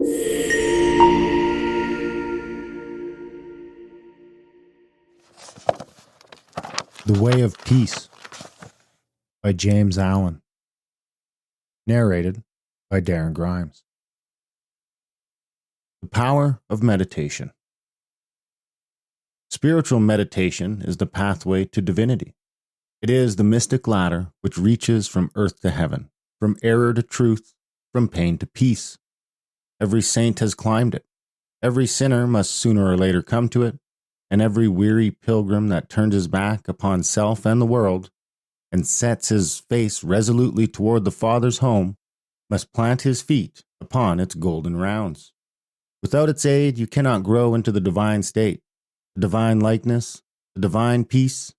The Way of Peace by James Allen. Narrated by Darren Grimes. The Power of Meditation. Spiritual meditation is the pathway to divinity. It is the mystic ladder which reaches from earth to heaven, from error to truth, from pain to peace. Every saint has climbed it. Every sinner must sooner or later come to it, and every weary pilgrim that turns his back upon self and the world and sets his face resolutely toward the Father's home must plant his feet upon its golden rounds. Without its aid, you cannot grow into the divine state, the divine likeness, the divine peace,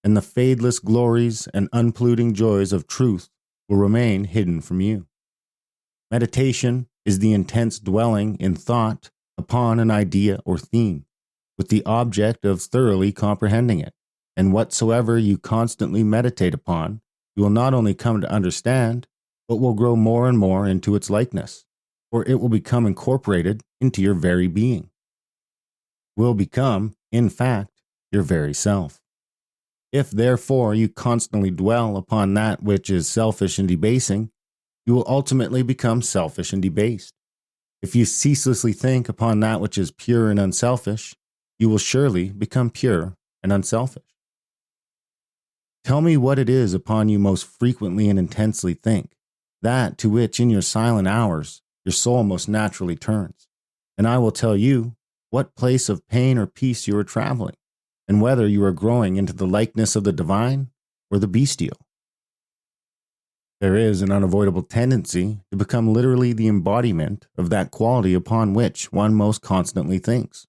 and the fadeless glories and unpolluting joys of truth will remain hidden from you. Meditation is the intense dwelling in thought upon an idea or theme, with the object of thoroughly comprehending it. And whatsoever you constantly meditate upon, you will not only come to understand, but will grow more and more into its likeness, for it will become incorporated into your very being. Will become, in fact, your very self. If, therefore, you constantly dwell upon that which is selfish and debasing, you will ultimately become selfish and debased. If you ceaselessly think upon that which is pure and unselfish, you will surely become pure and unselfish. Tell me what it is upon you most frequently and intensely think, that to which in your silent hours your soul most naturally turns, and I will tell you what place of pain or peace you are traveling, and whether you are growing into the likeness of the divine or the bestial. There is an unavoidable tendency to become literally the embodiment of that quality upon which one most constantly thinks.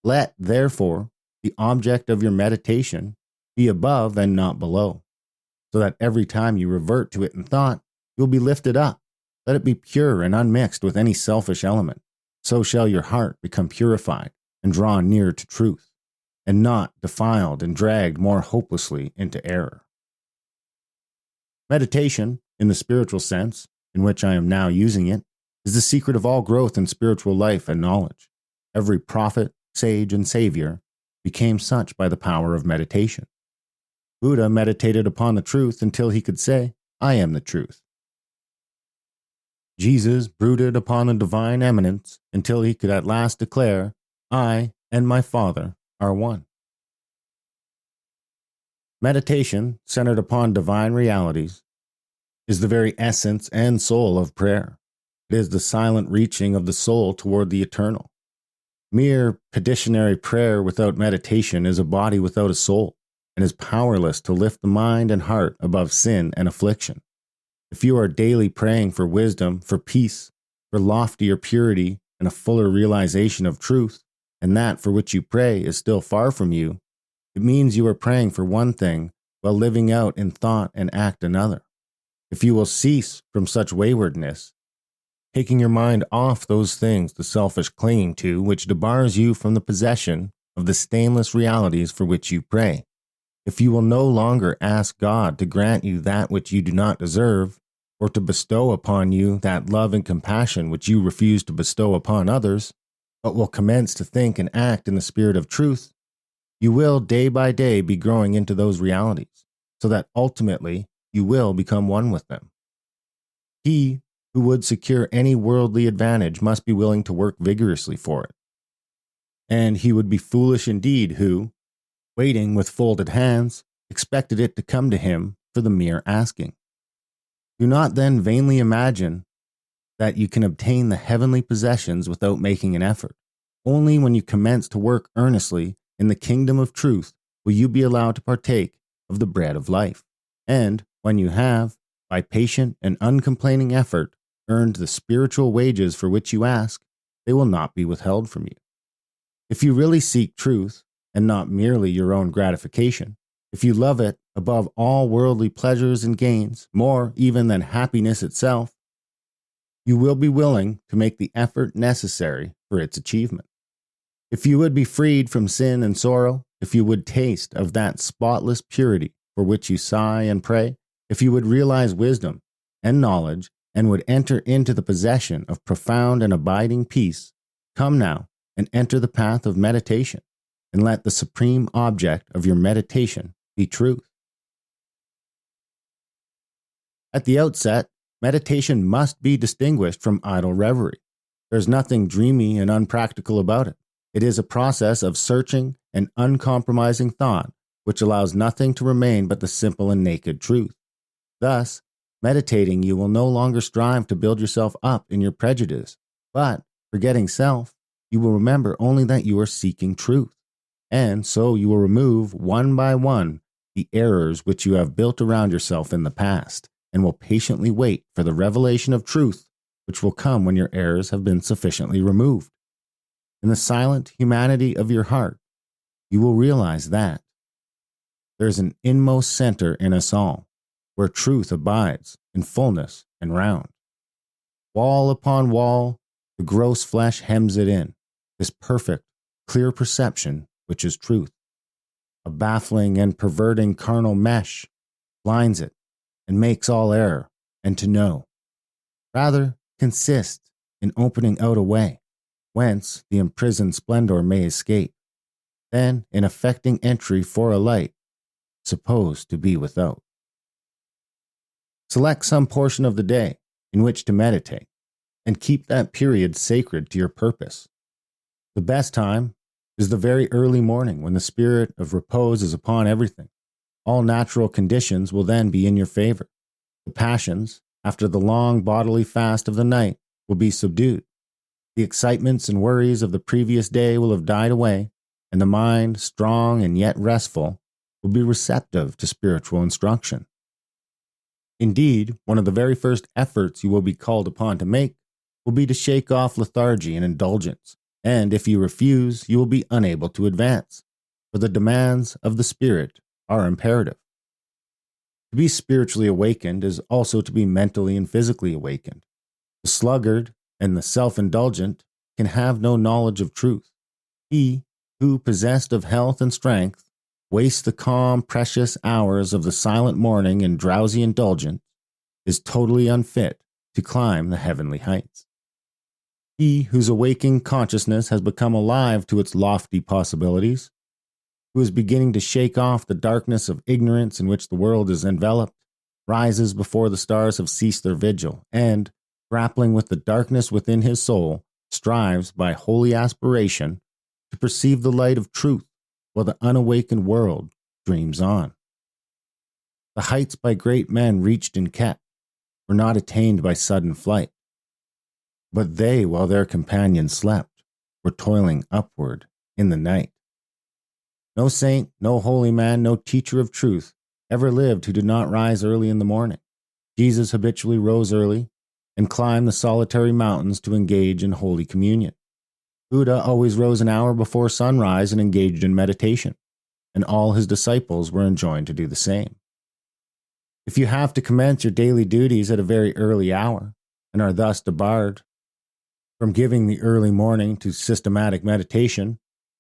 Let, therefore, the object of your meditation be above and not below, so that every time you revert to it in thought, you will be lifted up. Let it be pure and unmixed with any selfish element. So shall your heart become purified and drawn near to truth, and not defiled and dragged more hopelessly into error. Meditation, in the spiritual sense, in which I am now using it, is the secret of all growth in spiritual life and knowledge. Every prophet, sage, and savior became such by the power of meditation. Buddha meditated upon the truth until he could say, "I am the truth." Jesus brooded upon the divine eminence until he could at last declare, "I and my Father are one." Meditation, centered upon divine realities, is the very essence and soul of prayer. It is the silent reaching of the soul toward the eternal. Mere petitionary prayer without meditation is a body without a soul, and is powerless to lift the mind and heart above sin and affliction. If you are daily praying for wisdom, for peace, for loftier purity, and a fuller realization of truth, and that for which you pray is still far from you, it means you are praying for one thing while living out in thought and act another. If you will cease from such waywardness, taking your mind off those things the selfish clinging to which debars you from the possession of the stainless realities for which you pray, if you will no longer ask God to grant you that which you do not deserve, or to bestow upon you that love and compassion which you refuse to bestow upon others, but will commence to think and act in the spirit of truth, you will day by day be growing into those realities, so that ultimately you will become one with them. He who would secure any worldly advantage must be willing to work vigorously for it. And he would be foolish indeed who, waiting with folded hands, expected it to come to him for the mere asking. Do not then vainly imagine that you can obtain the heavenly possessions without making an effort. Only when you commence to work earnestly in the kingdom of truth will you be allowed to partake of the bread of life. And when you have, by patient and uncomplaining effort, earned the spiritual wages for which you ask, they will not be withheld from you. If you really seek truth, and not merely your own gratification, if you love it above all worldly pleasures and gains, more even than happiness itself, you will be willing to make the effort necessary for its achievement. If you would be freed from sin and sorrow, if you would taste of that spotless purity for which you sigh and pray, if you would realize wisdom and knowledge and would enter into the possession of profound and abiding peace, come now and enter the path of meditation, and let the supreme object of your meditation be truth. At the outset, meditation must be distinguished from idle reverie. There's nothing dreamy and unpractical about it. It is a process of searching and uncompromising thought, which allows nothing to remain but the simple and naked truth. Thus, meditating, you will no longer strive to build yourself up in your prejudice, but, forgetting self, you will remember only that you are seeking truth, and so you will remove one by one the errors which you have built around yourself in the past, and will patiently wait for the revelation of truth, which will come when your errors have been sufficiently removed. In the silent humanity of your heart, you will realize that there is an inmost center in us all, where truth abides in fullness and round. Wall upon wall, the gross flesh hems it in, this perfect, clear perception which is truth. A baffling and perverting carnal mesh blinds it and makes all error, and to know, rather, consists in opening out a way, whence the imprisoned splendor may escape, then in effecting entry for a light, supposed to be without. Select some portion of the day in which to meditate, and keep that period sacred to your purpose. The best time is the very early morning, when the spirit of repose is upon everything. All natural conditions will then be in your favor. The passions, after the long bodily fast of the night, will be subdued. The excitements and worries of the previous day will have died away, and the mind, strong and yet restful, will be receptive to spiritual instruction. Indeed, one of the very first efforts you will be called upon to make will be to shake off lethargy and indulgence, and if you refuse, you will be unable to advance, for the demands of the spirit are imperative. To be spiritually awakened is also to be mentally and physically awakened. The sluggard and the self-indulgent can have no knowledge of truth. He who, possessed of health and strength, wastes the calm, precious hours of the silent morning in drowsy indulgence, is totally unfit to climb the heavenly heights. He whose awaking consciousness has become alive to its lofty possibilities, who is beginning to shake off the darkness of ignorance in which the world is enveloped, rises before the stars have ceased their vigil, and, grappling with the darkness within his soul, strives by holy aspiration to perceive the light of truth, while the unawakened world dreams on. The heights by great men reached and kept were not attained by sudden flight, but they, while their companions slept, were toiling upward in the night. No saint, no holy man, no teacher of truth ever lived who did not rise early in the morning. Jesus habitually rose early and climbed the solitary mountains to engage in holy communion. Buddha always rose an hour before sunrise and engaged in meditation, and all his disciples were enjoined to do the same. If you have to commence your daily duties at a very early hour, and are thus debarred from giving the early morning to systematic meditation,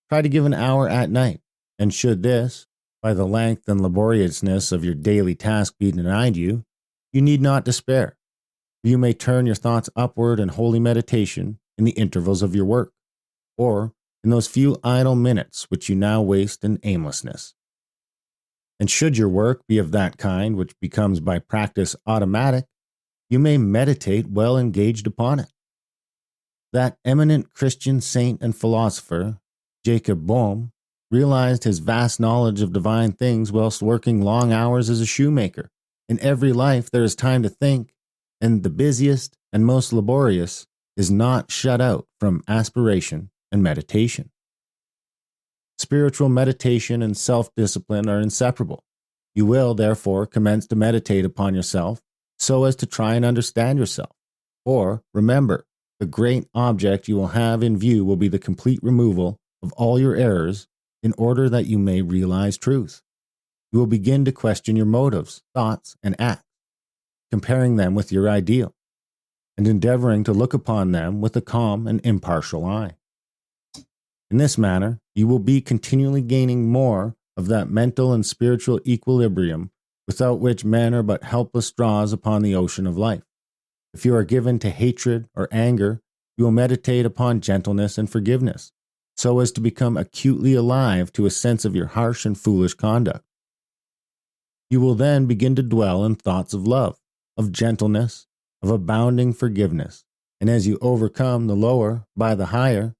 try to give an hour at night, and should this, by the length and laboriousness of your daily task, be denied you, you need not despair. You may turn your thoughts upward in holy meditation in the intervals of your work, or in those few idle minutes which you now waste in aimlessness. And should your work be of that kind which becomes by practice automatic, you may meditate well engaged upon it. That eminent Christian saint and philosopher, Jacob Boehme, realized his vast knowledge of divine things whilst working long hours as a shoemaker. In every life there is time to think, and the busiest and most laborious is not shut out from aspiration and meditation. Spiritual meditation and self-discipline are inseparable. You will, therefore, commence to meditate upon yourself so as to try and understand yourself. For, remember, the great object you will have in view will be the complete removal of all your errors in order that you may realize truth. You will begin to question your motives, thoughts, and acts, comparing them with your ideal, and endeavoring to look upon them with a calm and impartial eye. In this manner, you will be continually gaining more of that mental and spiritual equilibrium without which men are but helpless straws upon the ocean of life. If you are given to hatred or anger, you will meditate upon gentleness and forgiveness, so as to become acutely alive to a sense of your harsh and foolish conduct. You will then begin to dwell in thoughts of love, of gentleness, of abounding forgiveness, and as you overcome the lower by the higher,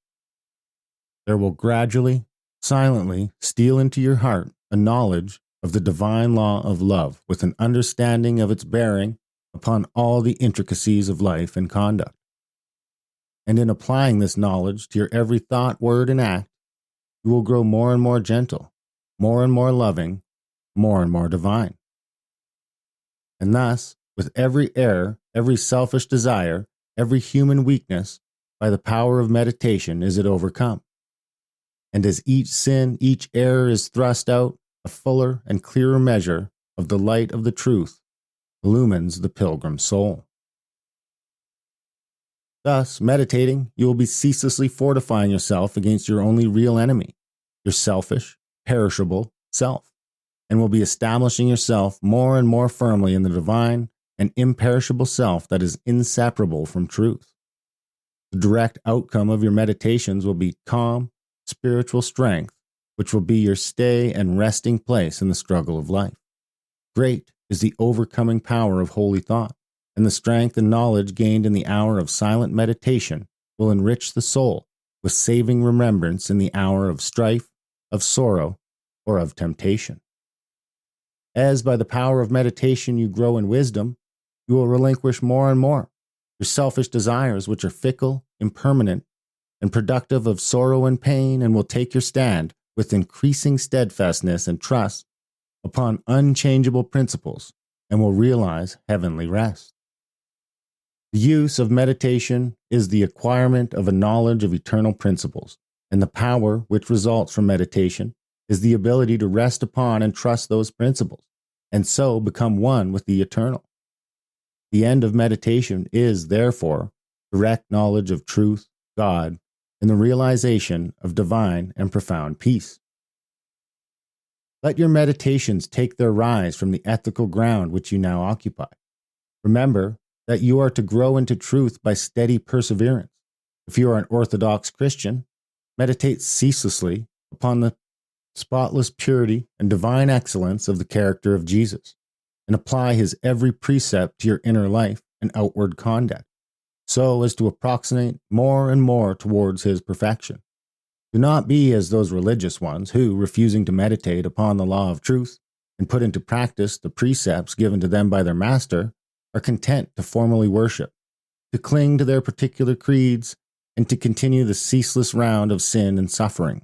there will gradually, silently steal into your heart a knowledge of the divine law of love with an understanding of its bearing upon all the intricacies of life and conduct. And in applying this knowledge to your every thought, word, and act, you will grow more and more gentle, more and more loving, more and more divine. And thus, with every error, every selfish desire, every human weakness, by the power of meditation is it overcome. And as each sin, each error is thrust out, a fuller and clearer measure of the light of the truth illumines the pilgrim soul. Thus, meditating, you will be ceaselessly fortifying yourself against your only real enemy, your selfish, perishable self, and will be establishing yourself more and more firmly in the divine and imperishable self that is inseparable from truth. The direct outcome of your meditations will be calm, spiritual strength, which will be your stay and resting place in the struggle of life. Great is the overcoming power of holy thought, and the strength and knowledge gained in the hour of silent meditation will enrich the soul with saving remembrance in the hour of strife, of sorrow, or of temptation. As by the power of meditation you grow in wisdom, you will relinquish more and more your selfish desires, which are fickle, impermanent, and productive of sorrow and pain, and will take your stand with increasing steadfastness and trust upon unchangeable principles, and will realize heavenly rest. The use of meditation is the acquirement of a knowledge of eternal principles, and the power which results from meditation is the ability to rest upon and trust those principles, and so become one with the eternal. The end of meditation is, therefore, direct knowledge of truth, God, and the realization of divine and profound peace. Let your meditations take their rise from the ethical ground which you now occupy. Remember that you are to grow into truth by steady perseverance. If you are an Orthodox Christian, meditate ceaselessly upon the spotless purity and divine excellence of the character of Jesus, and apply his every precept to your inner life and outward conduct, so as to approximate more and more towards his perfection. Do not be as those religious ones who, refusing to meditate upon the law of truth and put into practice the precepts given to them by their master, are content to formally worship, to cling to their particular creeds, and to continue the ceaseless round of sin and suffering.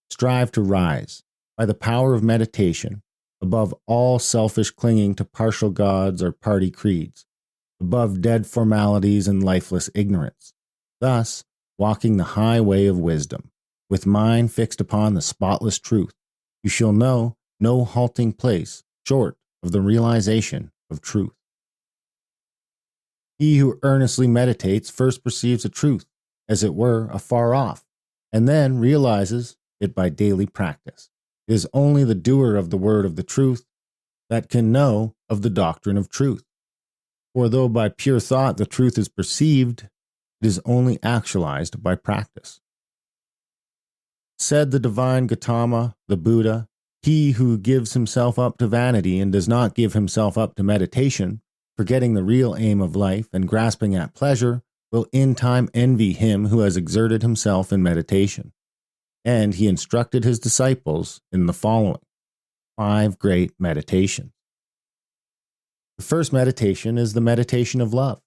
Strive to rise, by the power of meditation, above all selfish clinging to partial gods or party creeds, above dead formalities and lifeless ignorance, thus walking the high way of wisdom, with mind fixed upon the spotless truth. You shall know no halting place short of the realization of truth. He who earnestly meditates first perceives a truth, as it were, afar off, and then realizes it by daily practice. It is only the doer of the word of the truth that can know of the doctrine of truth. For though by pure thought the truth is perceived, it is only actualized by practice. Said the divine Gautama, the Buddha, he who gives himself up to vanity and does not give himself up to meditation, forgetting the real aim of life and grasping at pleasure, will in time envy him who has exerted himself in meditation. And he instructed his disciples in the following 5 great meditations. The first meditation is the meditation of love,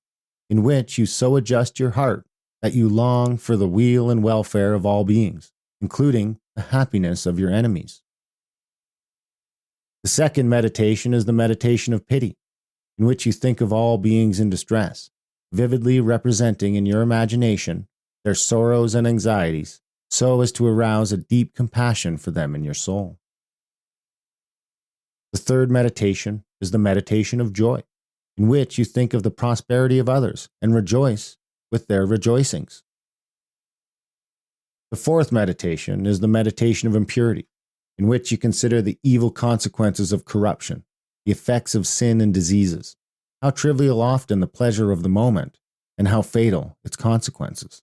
in which you so adjust your heart that you long for the weal and welfare of all beings, including the happiness of your enemies. The second meditation is the meditation of pity, in which you think of all beings in distress, vividly representing in your imagination their sorrows and anxieties, so as to arouse a deep compassion for them in your soul. The third meditation is the meditation of joy, in which you think of the prosperity of others and rejoice with their rejoicings. The fourth meditation is the meditation of impurity, in which you consider the evil consequences of corruption, the effects of sin and diseases, How trivial often the pleasure of the moment, and how fatal its consequences.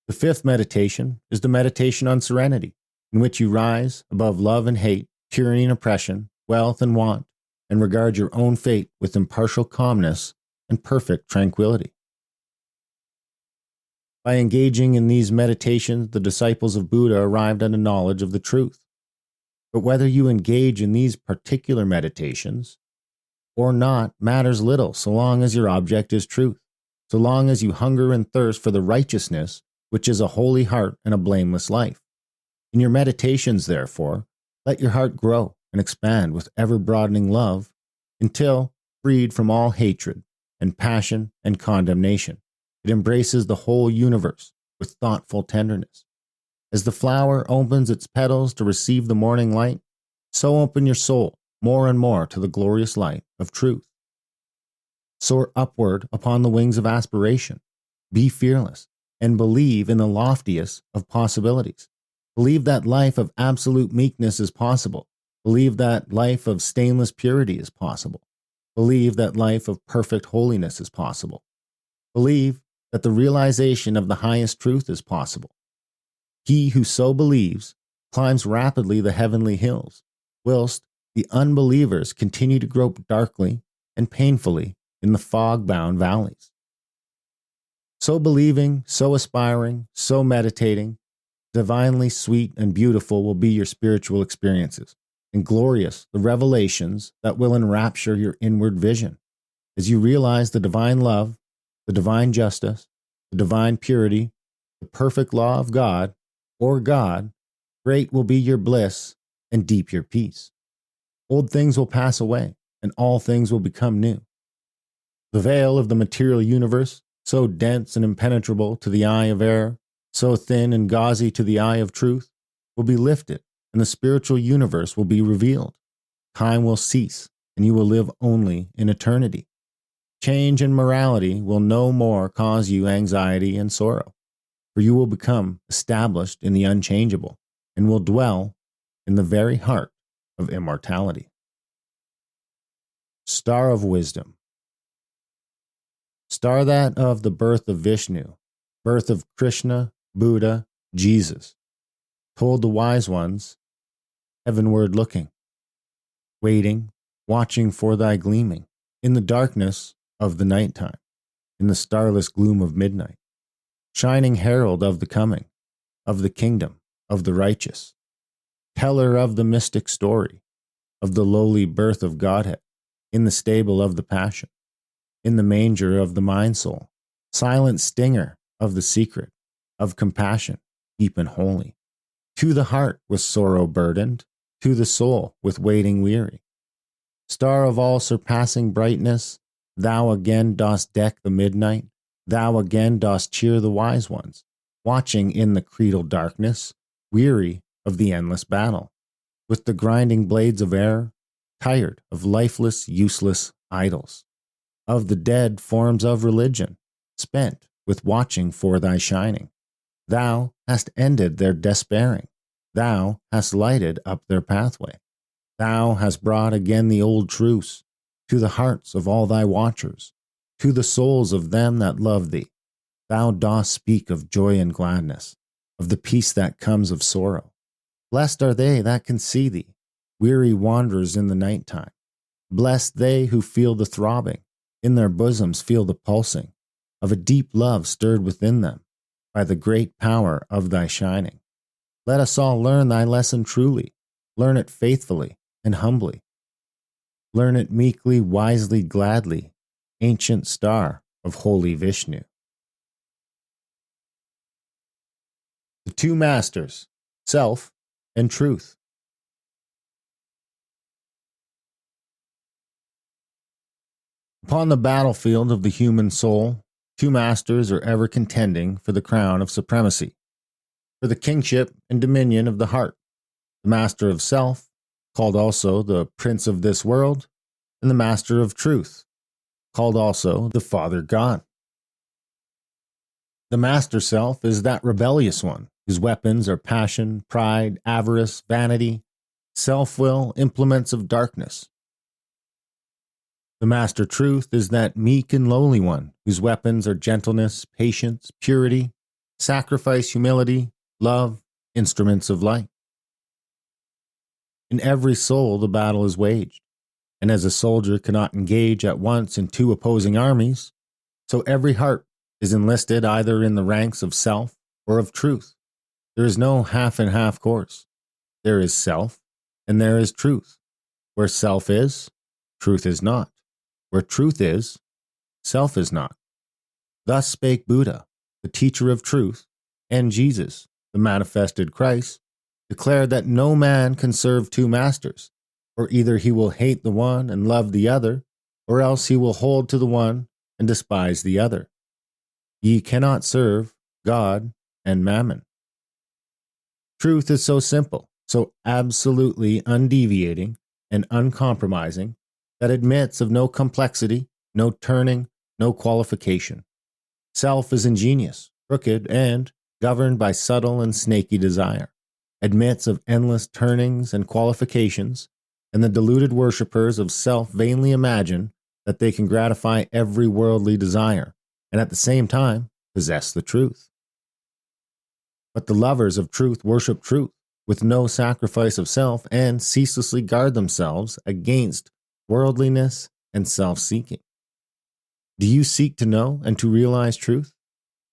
The fifth meditation is the meditation on serenity, in which you rise above love and hate, tyranny and oppression, wealth and want, and regard your own fate with impartial calmness and perfect tranquility. By engaging in these meditations, the disciples of Buddha arrived at a knowledge of the truth. But whether you engage in these particular meditations or not matters little, so long as your object is truth, so long as you hunger and thirst for the righteousness which is a holy heart and a blameless life. In your meditations, therefore, let your heart grow and expand with ever-broadening love until, freed from all hatred and passion and condemnation, it embraces the whole universe with thoughtful tenderness. As the flower opens its petals to receive the morning light, so open your soul more and more to the glorious light of truth. Soar upward upon the wings of aspiration. Be fearless and believe in the loftiest of possibilities. Believe that life of absolute meekness is possible. Believe that life of stainless purity is possible. Believe that life of perfect holiness is possible. Believe that the realization of the highest truth is possible. He who so believes climbs rapidly the heavenly hills, whilst the unbelievers continue to grope darkly and painfully in the fog-bound valleys. So believing, so aspiring, so meditating, divinely sweet and beautiful will be your spiritual experiences, and glorious the revelations that will enrapture your inward vision, as you realize the divine love, the divine justice, the divine purity, the perfect law of God, or God. Great will be your bliss and deep your peace. Old things will pass away, and all things will become new. The veil of the material universe, so dense and impenetrable to the eye of error, so thin and gauzy to the eye of truth, will be lifted, and the spiritual universe will be revealed. Time will cease, and you will live only in eternity. Change and morality will no more cause you anxiety and sorrow, for you will become established in the unchangeable, and will dwell in the very heart of immortality. Star of Wisdom. Star that of the birth of Vishnu, birth of Krishna, Buddha, Jesus, told the wise ones, heavenward looking, waiting, watching for thy gleaming, in the darkness of the nighttime, in the starless gloom of midnight, shining herald of the coming, of the kingdom, of the righteous, teller of the mystic story, of the lowly birth of Godhead, in the stable of the passion, in the manger of the mind soul, silent stinger of the secret, of compassion, deep and holy, to the heart with sorrow burdened, to the soul with waiting weary. Star of all surpassing brightness, thou again dost deck the midnight, thou again dost cheer the wise ones, watching in the creedal darkness, weary of the endless battle, with the grinding blades of error, tired of lifeless, useless idols, of the dead forms of religion, spent with watching for thy shining. Thou hast ended their despairing. Thou hast lighted up their pathway. Thou hast brought again the old truce to the hearts of all thy watchers, to the souls of them that love thee. Thou dost speak of joy and gladness, of the peace that comes of sorrow. Blessed are they that can see thee, weary wanderers in the nighttime. Blessed they who feel the throbbing, in their bosoms feel the pulsing, of a deep love stirred within them by the great power of thy shining. Let us all learn thy lesson truly, learn it faithfully and humbly. Learn it meekly, wisely, gladly, ancient star of holy Vishnu. The two masters, self and truth. Upon the battlefield of the human soul, two masters are ever contending for the crown of supremacy, for the kingship and dominion of the heart, the master of self, called also the prince of this world, and the master of truth, called also the Father God. The master self is that rebellious one, whose weapons are passion, pride, avarice, vanity, self-will, implements of darkness. The master truth is that meek and lowly one, whose weapons are gentleness, patience, purity, sacrifice, humility, love, instruments of light. In every soul the battle is waged, and as a soldier cannot engage at once in two opposing armies, so every heart is enlisted either in the ranks of self or of truth. There is no half and half course. There is self, and there is truth. Where self is, truth is not. Where truth is, self is not. Thus spake Buddha, the teacher of truth, and Jesus, the manifested Christ, declared that no man can serve two masters, for either he will hate the one and love the other, or else he will hold to the one and despise the other. Ye cannot serve God and mammon. Truth is so simple, so absolutely undeviating and uncompromising, that admits of no complexity, no turning, no qualification. Self is ingenious, crooked, and governed by subtle and snaky desire, admits of endless turnings and qualifications, and the deluded worshippers of self vainly imagine that they can gratify every worldly desire, and at the same time possess the truth. But the lovers of truth worship truth, with no sacrifice of self, and ceaselessly guard themselves against worldliness and self-seeking. Do you seek to know and to realize truth?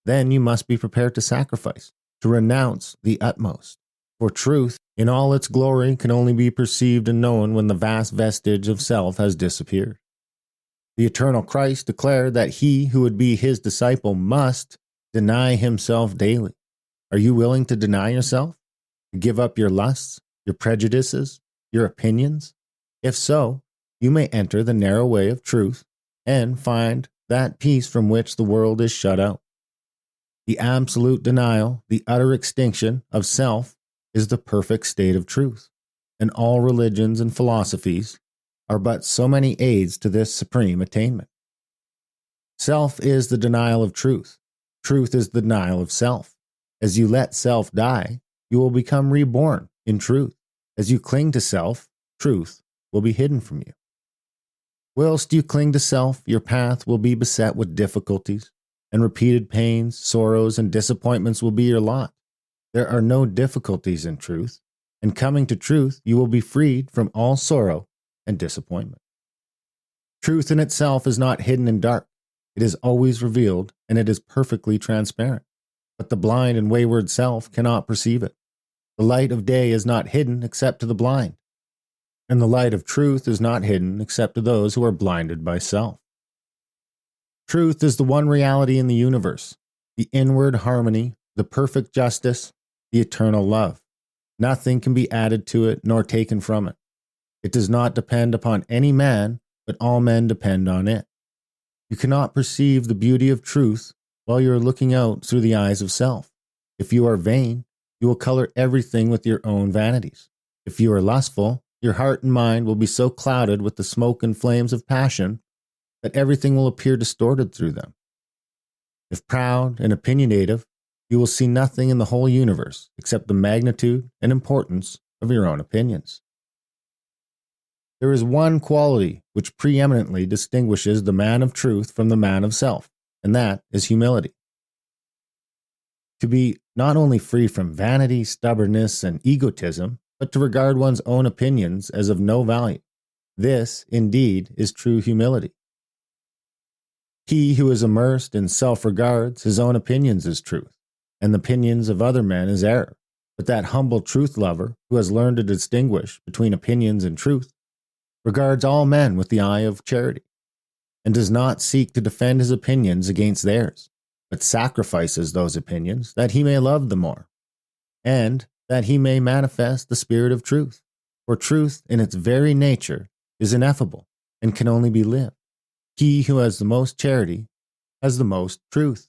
Then you must be prepared to sacrifice, to renounce the utmost. For truth, in all its glory, can only be perceived and known when the vast vestige of self has disappeared. The eternal Christ declared that he who would be his disciple must deny himself daily. Are you willing to deny yourself? To give up your lusts, your prejudices, your opinions? If so, you may enter the narrow way of truth and find that peace from which the world is shut out. The absolute denial, the utter extinction of self is the perfect state of truth, and all religions and philosophies are but so many aids to this supreme attainment. Self is the denial of truth. Truth is the denial of self. As you let self die, you will become reborn in truth. As you cling to self, truth will be hidden from you. Whilst you cling to self, your path will be beset with difficulties, and repeated pains, sorrows, and disappointments will be your lot. There are no difficulties in truth, and coming to truth, you will be freed from all sorrow and disappointment. Truth in itself is not hidden in dark. It is always revealed, and it is perfectly transparent. But the blind and wayward self cannot perceive it. The light of day is not hidden except to the blind, and the light of truth is not hidden except to those who are blinded by self. Truth is the one reality in the universe, the inward harmony, the perfect justice, the eternal love. Nothing can be added to it nor taken from it. It does not depend upon any man, but all men depend on it. You cannot perceive the beauty of truth while you are looking out through the eyes of self. If you are vain, you will color everything with your own vanities. If you are lustful, your heart and mind will be so clouded with the smoke and flames of passion that everything will appear distorted through them. If proud and opinionative, you will see nothing in the whole universe except the magnitude and importance of your own opinions. There is one quality which preeminently distinguishes the man of truth from the man of self, and that is humility. To be not only free from vanity, stubbornness, and egotism, but to regard one's own opinions as of no value. This, indeed, is true humility. He who is immersed in self regards his own opinions as truth, and the opinions of other men as error. But that humble truth lover, who has learned to distinguish between opinions and truth, regards all men with the eye of charity, and does not seek to defend his opinions against theirs, but sacrifices those opinions that he may love the more, and that he may manifest the spirit of truth. For truth in its very nature is ineffable and can only be lived. He who has the most charity has the most truth.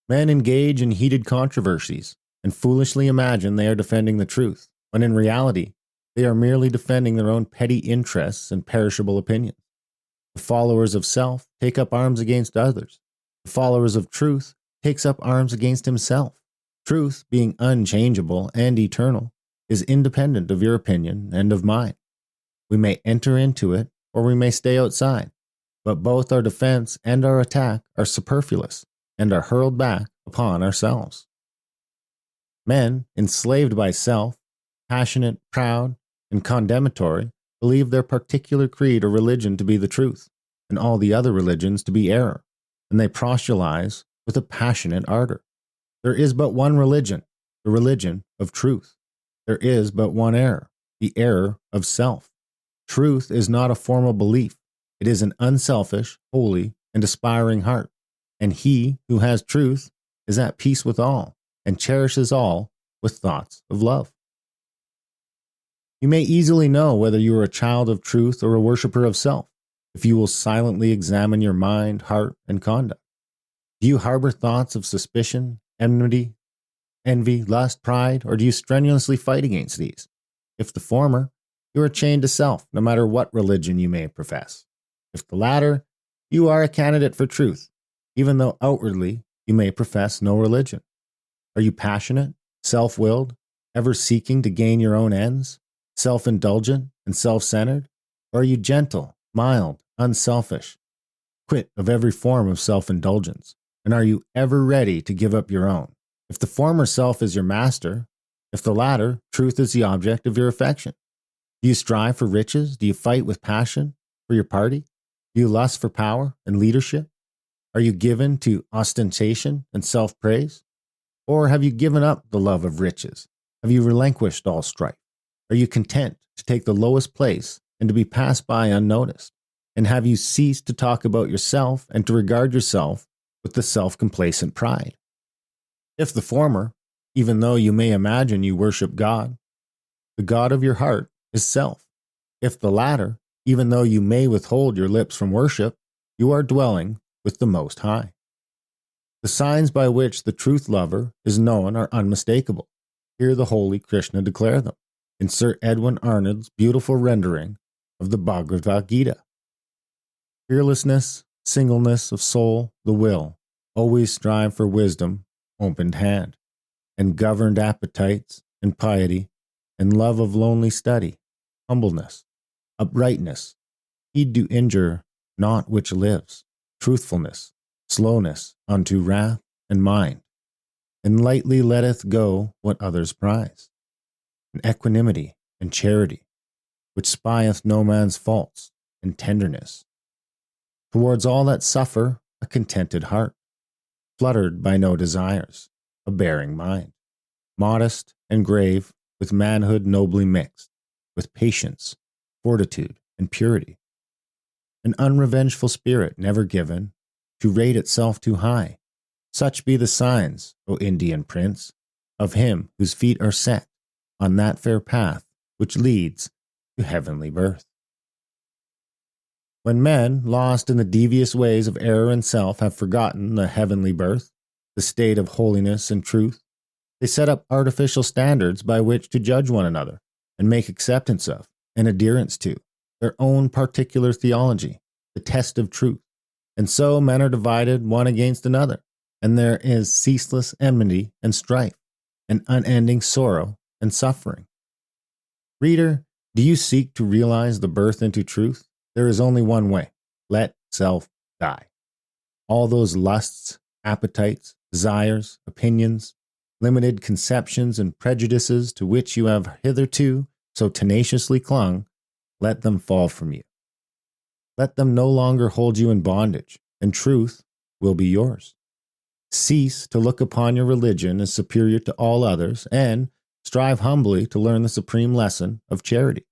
Men engage in heated controversies and foolishly imagine they are defending the truth, when in reality they are merely defending their own petty interests and perishable opinions. The followers of self take up arms against others. The followers of truth takes up arms against himself. Truth, being unchangeable and eternal, is independent of your opinion and of mine. We may enter into it or we may stay outside. But both our defense and our attack are superfluous and are hurled back upon ourselves. Men, enslaved by self, passionate, proud, and condemnatory, believe their particular creed or religion to be the truth, and all the other religions to be error, and they proselytize with a passionate ardor. There is but one religion, the religion of truth. There is but one error, the error of self. Truth is not a formal belief. It is an unselfish, holy, and aspiring heart. And he who has truth is at peace with all and cherishes all with thoughts of love. You may easily know whether you are a child of truth or a worshiper of self if you will silently examine your mind, heart, and conduct. Do you harbor thoughts of suspicion, enmity, envy, lust, pride, or do you strenuously fight against these? If the former, you are chained to self, no matter what religion you may profess. If the latter, you are a candidate for truth, even though outwardly you may profess no religion. Are you passionate, self-willed, ever seeking to gain your own ends, self-indulgent and self-centered? Or are you gentle, mild, unselfish, quit of every form of self-indulgence? And are you ever ready to give up your own? If the former self is your master, if the latter, truth is the object of your affection. Do you strive for riches? Do you fight with passion for your party? Do you lust for power and leadership? Are you given to ostentation and self-praise? Or have you given up the love of riches? Have you relinquished all strife? Are you content to take the lowest place and to be passed by unnoticed? And have you ceased to talk about yourself and to regard yourself with the self-complacent pride? If the former, even though you may imagine you worship God, the God of your heart is self. If the latter, even though you may withhold your lips from worship, you are dwelling with the Most High. The signs by which the truth lover is known are unmistakable. Hear the holy Krishna declare them in Sir Edwin Arnold's beautiful rendering of the Bhagavad Gita. Fearlessness, singleness of soul, the will, always strive for wisdom, opened hand, and governed appetites, and piety, and love of lonely study, humbleness, uprightness, heed do injure not which lives, truthfulness, slowness unto wrath and mind, and lightly letteth go what others prize, and equanimity and charity, which spieth no man's faults, and tenderness, towards all that suffer a contented heart, fluttered by no desires, a bearing mind, modest and grave, with manhood nobly mixed, with patience, fortitude, and purity, an unrevengeful spirit never given to rate itself too high. Such be the signs, O Indian prince, of him whose feet are set on that fair path which leads to heavenly birth. When men, lost in the devious ways of error and self, have forgotten the heavenly birth, the state of holiness and truth, they set up artificial standards by which to judge one another and make acceptance of and adherence to their own particular theology, the test of truth. And so men are divided one against another, and there is ceaseless enmity and strife, and unending sorrow and suffering. Reader, do you seek to realize the birth into truth? There is only one way. Let self die. All those lusts, appetites, desires, opinions, limited conceptions, and prejudices to which you have hitherto so tenaciously clung, let them fall from you. Let them no longer hold you in bondage, and truth will be yours. Cease to look upon your religion as superior to all others, and strive humbly to learn the supreme lesson of charity.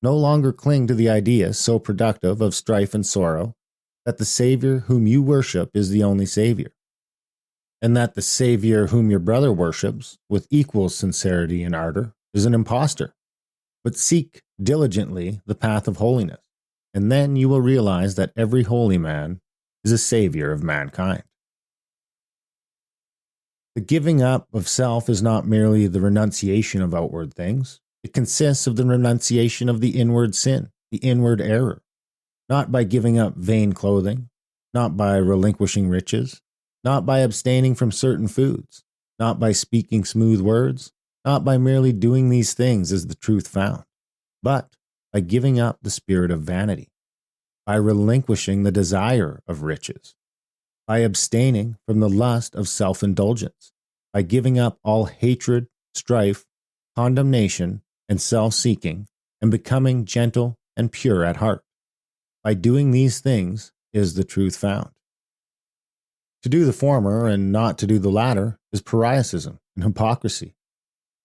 No longer cling to the idea so productive of strife and sorrow that the Savior whom you worship is the only Savior, and that the Savior whom your brother worships with equal sincerity and ardor is an impostor. But seek diligently the path of holiness, and then you will realize that every holy man is a Savior of mankind. The giving up of self is not merely the renunciation of outward things. It consists of the renunciation of the inward sin, the inward error, not by giving up vain clothing, not by relinquishing riches, not by abstaining from certain foods, not by speaking smooth words, not by merely doing these things as the truth found, but by giving up the spirit of vanity, by relinquishing the desire of riches, by abstaining from the lust of self-indulgence, by giving up all hatred, strife, condemnation, and self-seeking, and becoming gentle and pure at heart. By doing these things is the truth found. To do the former and not to do the latter is pariahism and hypocrisy.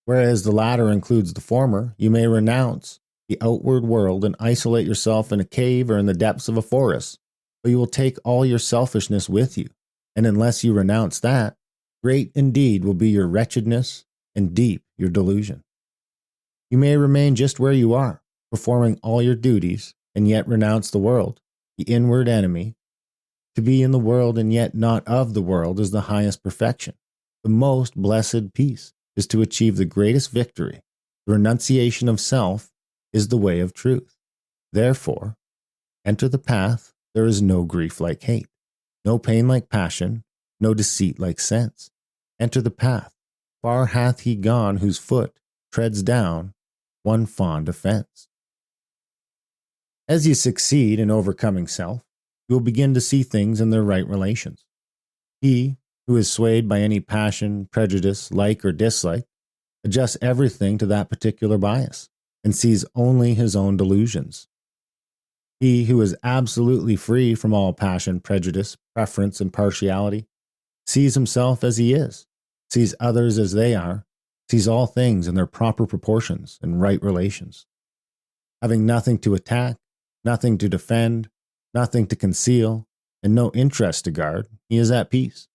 Whereas the latter includes the former, you may renounce the outward world and isolate yourself in a cave or in the depths of a forest, but you will take all your selfishness with you, and unless you renounce that, great indeed will be your wretchedness and deep your delusion. You may remain just where you are, performing all your duties, and yet renounce the world, the inward enemy. To be in the world and yet not of the world is the highest perfection. The most blessed peace is to achieve the greatest victory. The renunciation of self is the way of truth. Therefore, enter the path. There is no grief like hate, no pain like passion, no deceit like sense. Enter the path. Far hath he gone whose foot treads down one fond offense. As you succeed in overcoming self, you will begin to see things in their right relations. He who is swayed by any passion, prejudice, like or dislike, adjusts everything to that particular bias and sees only his own delusions. He who is absolutely free from all passion, prejudice, preference, and partiality sees himself as he is, sees others as they are, sees all things in their proper proportions and right relations. Having nothing to attack, nothing to defend, nothing to conceal, and no interest to guard, he is at peace.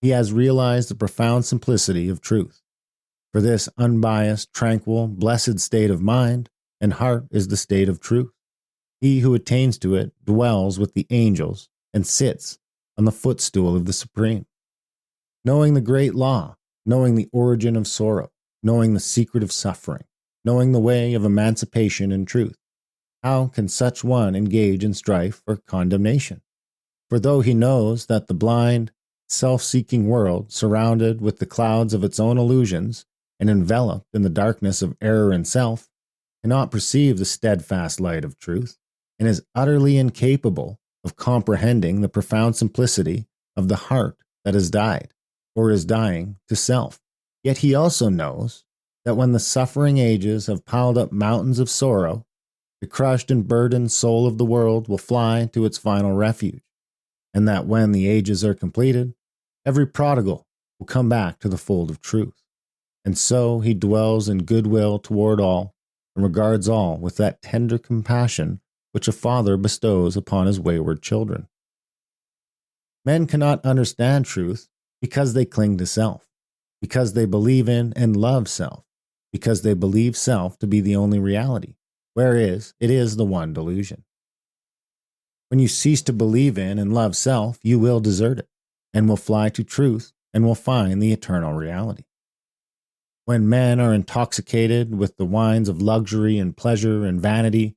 He has realized the profound simplicity of truth. For this unbiased, tranquil, blessed state of mind and heart is the state of truth. He who attains to it dwells with the angels and sits on the footstool of the Supreme. Knowing the great law, knowing the origin of sorrow, knowing the secret of suffering, knowing the way of emancipation and truth, how can such one engage in strife or condemnation? For though he knows that the blind, self-seeking world, surrounded with the clouds of its own illusions and enveloped in the darkness of error and self, cannot perceive the steadfast light of truth, and is utterly incapable of comprehending the profound simplicity of the heart that has died, or is dying, to self. Yet he also knows that when the suffering ages have piled up mountains of sorrow, the crushed and burdened soul of the world will fly to its final refuge, and that when the ages are completed, every prodigal will come back to the fold of truth. And so he dwells in goodwill toward all, and regards all with that tender compassion which a father bestows upon his wayward children. Men cannot understand truth because they cling to self, because they believe in and love self, because they believe self to be the only reality, whereas it is the one delusion. When you cease to believe in and love self, you will desert it, and will fly to truth, and will find the eternal reality. When men are intoxicated with the wines of luxury and pleasure and vanity,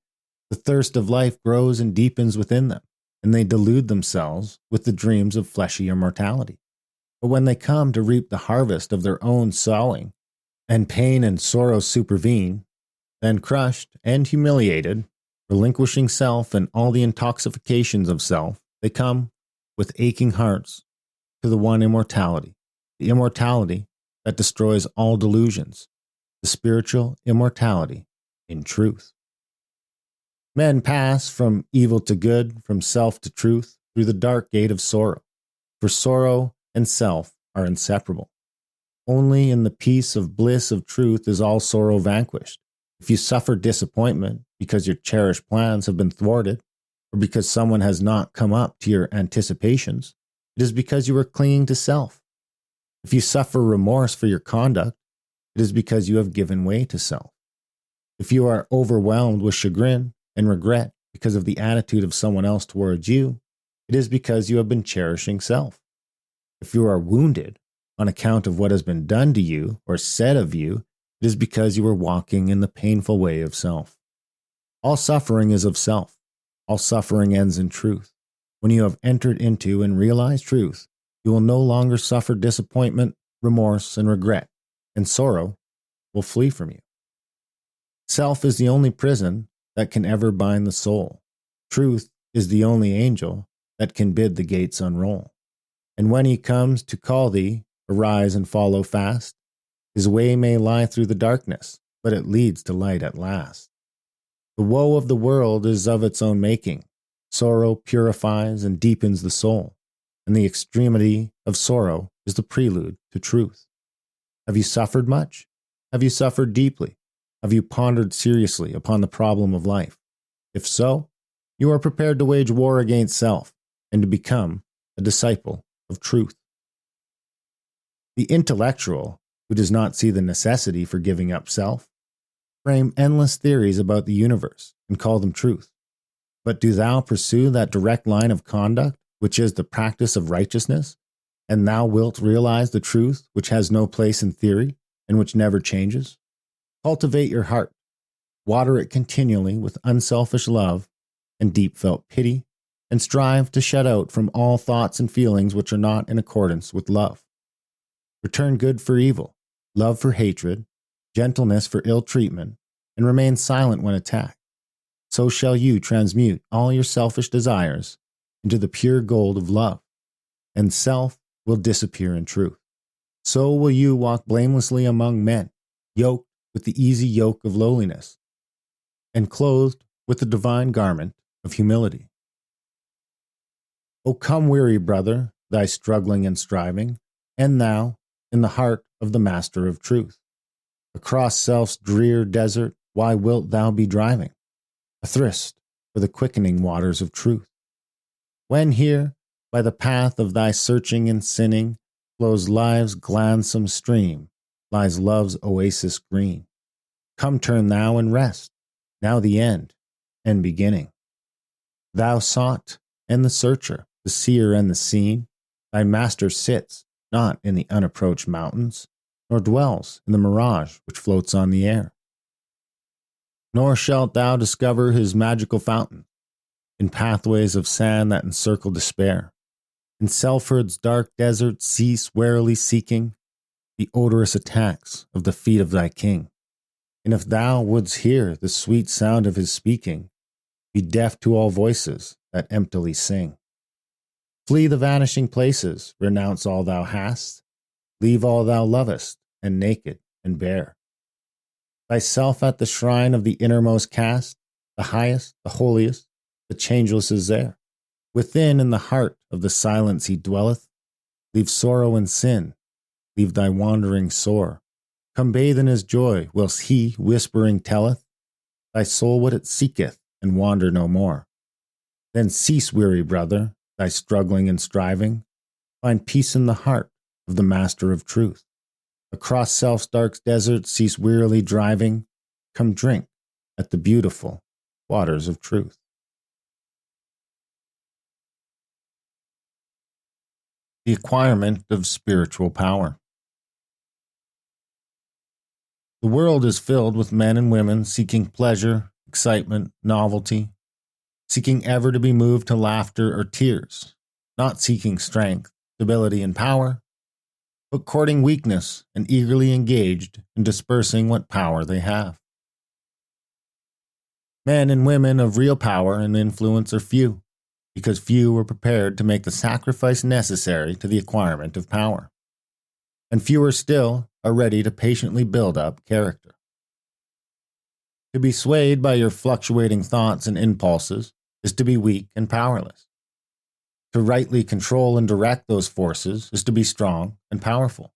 the thirst of life grows and deepens within them, and they delude themselves with the dreams of fleshy immortality. But when they come to reap the harvest of their own sowing, and pain and sorrow supervene, then crushed and humiliated, relinquishing self and all the intoxications of self, they come with aching hearts to the one immortality, the immortality that destroys all delusions, the spiritual immortality in truth. Men pass from evil to good, from self to truth, through the dark gate of sorrow, for sorrow and self are inseparable. Only in the peace of bliss of truth is all sorrow vanquished. If you suffer disappointment because your cherished plans have been thwarted, or because someone has not come up to your anticipations, it is because you are clinging to self. If you suffer remorse for your conduct, it is because you have given way to self. If you are overwhelmed with chagrin and regret because of the attitude of someone else towards you, it is because you have been cherishing self. If you are wounded on account of what has been done to you or said of you, it is because you are walking in the painful way of self. All suffering is of self. All suffering ends in truth. When you have entered into and realized truth, you will no longer suffer disappointment, remorse, and regret, and sorrow will flee from you. Self is the only prison that can ever bind the soul. Truth is the only angel that can bid the gates unroll. And when he comes to call thee, arise and follow fast. His way may lie through the darkness, but it leads to light at last. The woe of the world is of its own making. Sorrow purifies and deepens the soul, and the extremity of sorrow is the prelude to truth. Have you suffered much? Have you suffered deeply? Have you pondered seriously upon the problem of life? If so, you are prepared to wage war against self and to become a disciple of truth. The intellectual, who does not see the necessity for giving up self, frame endless theories about the universe and call them truth. But do thou pursue that direct line of conduct, which is the practice of righteousness, and thou wilt realize the truth which has no place in theory and which never changes? Cultivate your heart, water it continually with unselfish love and deep felt pity, and strive to shut out from all thoughts and feelings which are not in accordance with love. Return good for evil, love for hatred, gentleness for ill treatment, and remain silent when attacked. So shall you transmute all your selfish desires into the pure gold of love, and self will disappear in truth. So will you walk blamelessly among men, yoked with the easy yoke of lowliness, and clothed with the divine garment of humility. O come, weary brother, thy struggling and striving, and thou in the heart of the Master of Truth. Across self's drear desert, why wilt thou be driving? Athirst for the quickening waters of truth. When here, by the path of thy searching and sinning, flows life's gladsome stream, lies love's oasis green. Come turn thou and rest, now the end and beginning. Thou sought and the searcher, the seer and the seen, thy master sits not in the unapproached mountains, nor dwells in the mirage which floats on the air. Nor shalt thou discover his magical fountain in pathways of sand that encircle despair. In Selford's dark desert cease warily seeking the odorous attacks of the feet of thy king. And if thou wouldst hear the sweet sound of his speaking, be deaf to all voices that emptily sing. Flee the vanishing places, renounce all thou hast, leave all thou lovest, and naked and bare. Thyself at the shrine of the innermost cast, the highest, the holiest, the changeless is there. Within in the heart of the silence he dwelleth. Leave sorrow and sin, leave thy wandering sore. Come bathe in his joy, whilst he, whispering, telleth thy soul what it seeketh, and wander no more. Then cease, weary brother, thy struggling and striving. Find peace in the heart of the Master of Truth. Across self's dark desert cease wearily driving. Come drink at the beautiful waters of truth. The acquirement of spiritual power. The world is filled with men and women seeking pleasure, excitement, novelty, seeking ever to be moved to laughter or tears, not seeking strength, stability, and power, but courting weakness and eagerly engaged in dispersing what power they have. Men and women of real power and influence are few, because few are prepared to make the sacrifice necessary to the acquirement of power, and fewer still are ready to patiently build up character. To be swayed by your fluctuating thoughts and impulses is to be weak and powerless. To rightly control and direct those forces is to be strong and powerful.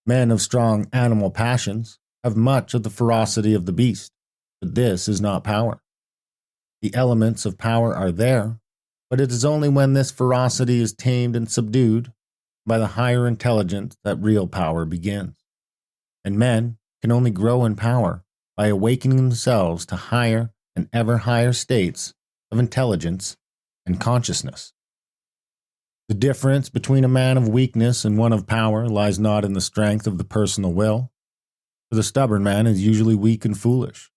Men of strong animal passions have much of the ferocity of the beast, but this is not power. The elements of power are there, but it is only when this ferocity is tamed and subdued by the higher intelligence that real power begins. And men can only grow in power by awakening themselves to higher and ever higher states of intelligence and consciousness. The difference between a man of weakness and one of power lies not in the strength of the personal will, for the stubborn man is usually weak and foolish,